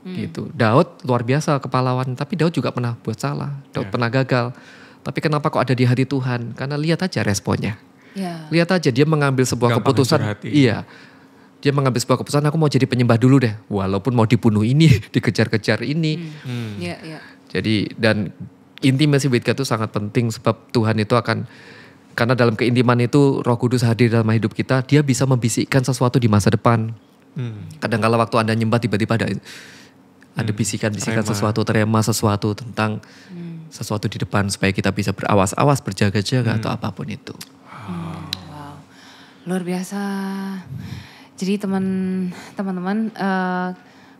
[SPEAKER 3] Gitu. Daud luar biasa kepahlawan, tapi Daud juga pernah buat salah. Daud pernah gagal. Tapi kenapa kok ada di hati Tuhan? Karena lihat aja responnya. Lihat aja dia mengambil sebuah keputusan. Iya. Dia mengambil sebuah keputusan, aku mau jadi penyembah dulu deh. Walaupun mau dibunuh ini, dikejar-kejar ini. Jadi dan intimacy with God itu sangat penting, sebab Tuhan itu akan, karena dalam keintiman itu Roh Kudus hadir dalam hidup kita, dia bisa membisikkan sesuatu di masa depan. Kadang-kala waktu Anda nyembah tiba-tiba ada bisikan-bisikan sesuatu, terema sesuatu tentang sesuatu di depan, supaya kita bisa berawas-awas, berjaga-jaga atau apapun itu.
[SPEAKER 2] Wow, luar biasa. Jadi teman-teman,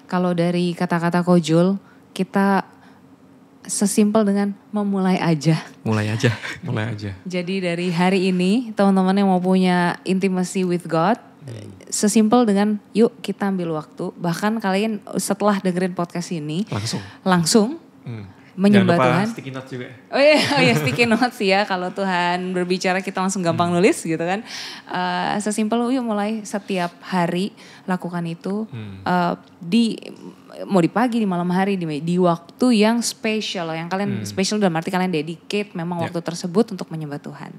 [SPEAKER 2] kalau dari kata-kata Kojul, kita sesimpel dengan memulai aja.
[SPEAKER 3] Mulai aja.
[SPEAKER 2] Jadi dari hari ini teman-teman yang mau punya intimacy with God, sesimpel dengan yuk kita ambil waktu. Bahkan kalian setelah dengerin podcast ini, langsung menyembah
[SPEAKER 1] Jangan lupa
[SPEAKER 2] Tuhan.
[SPEAKER 1] sticky notes juga.
[SPEAKER 2] Oh iya sticky notes ya, kalau Tuhan berbicara kita langsung gampang nulis gitu kan. Sesimpel yuk mulai setiap hari lakukan itu mau di pagi, di malam hari, di waktu yang spesial loh, yang kalian spesial dalam arti kalian dedicate memang waktu tersebut untuk menyembah Tuhan.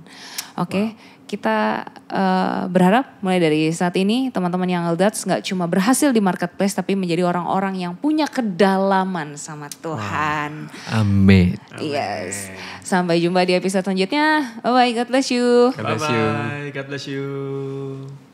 [SPEAKER 2] Oke. Kita berharap mulai dari saat ini teman-teman yang Eldats gak cuma berhasil di marketplace tapi menjadi orang-orang yang punya kedalaman sama Tuhan.
[SPEAKER 3] Amin.
[SPEAKER 2] Yes. Sampai jumpa di episode selanjutnya. Bye bye. God bless you.
[SPEAKER 3] God bless you.
[SPEAKER 1] Bye-bye. God bless you.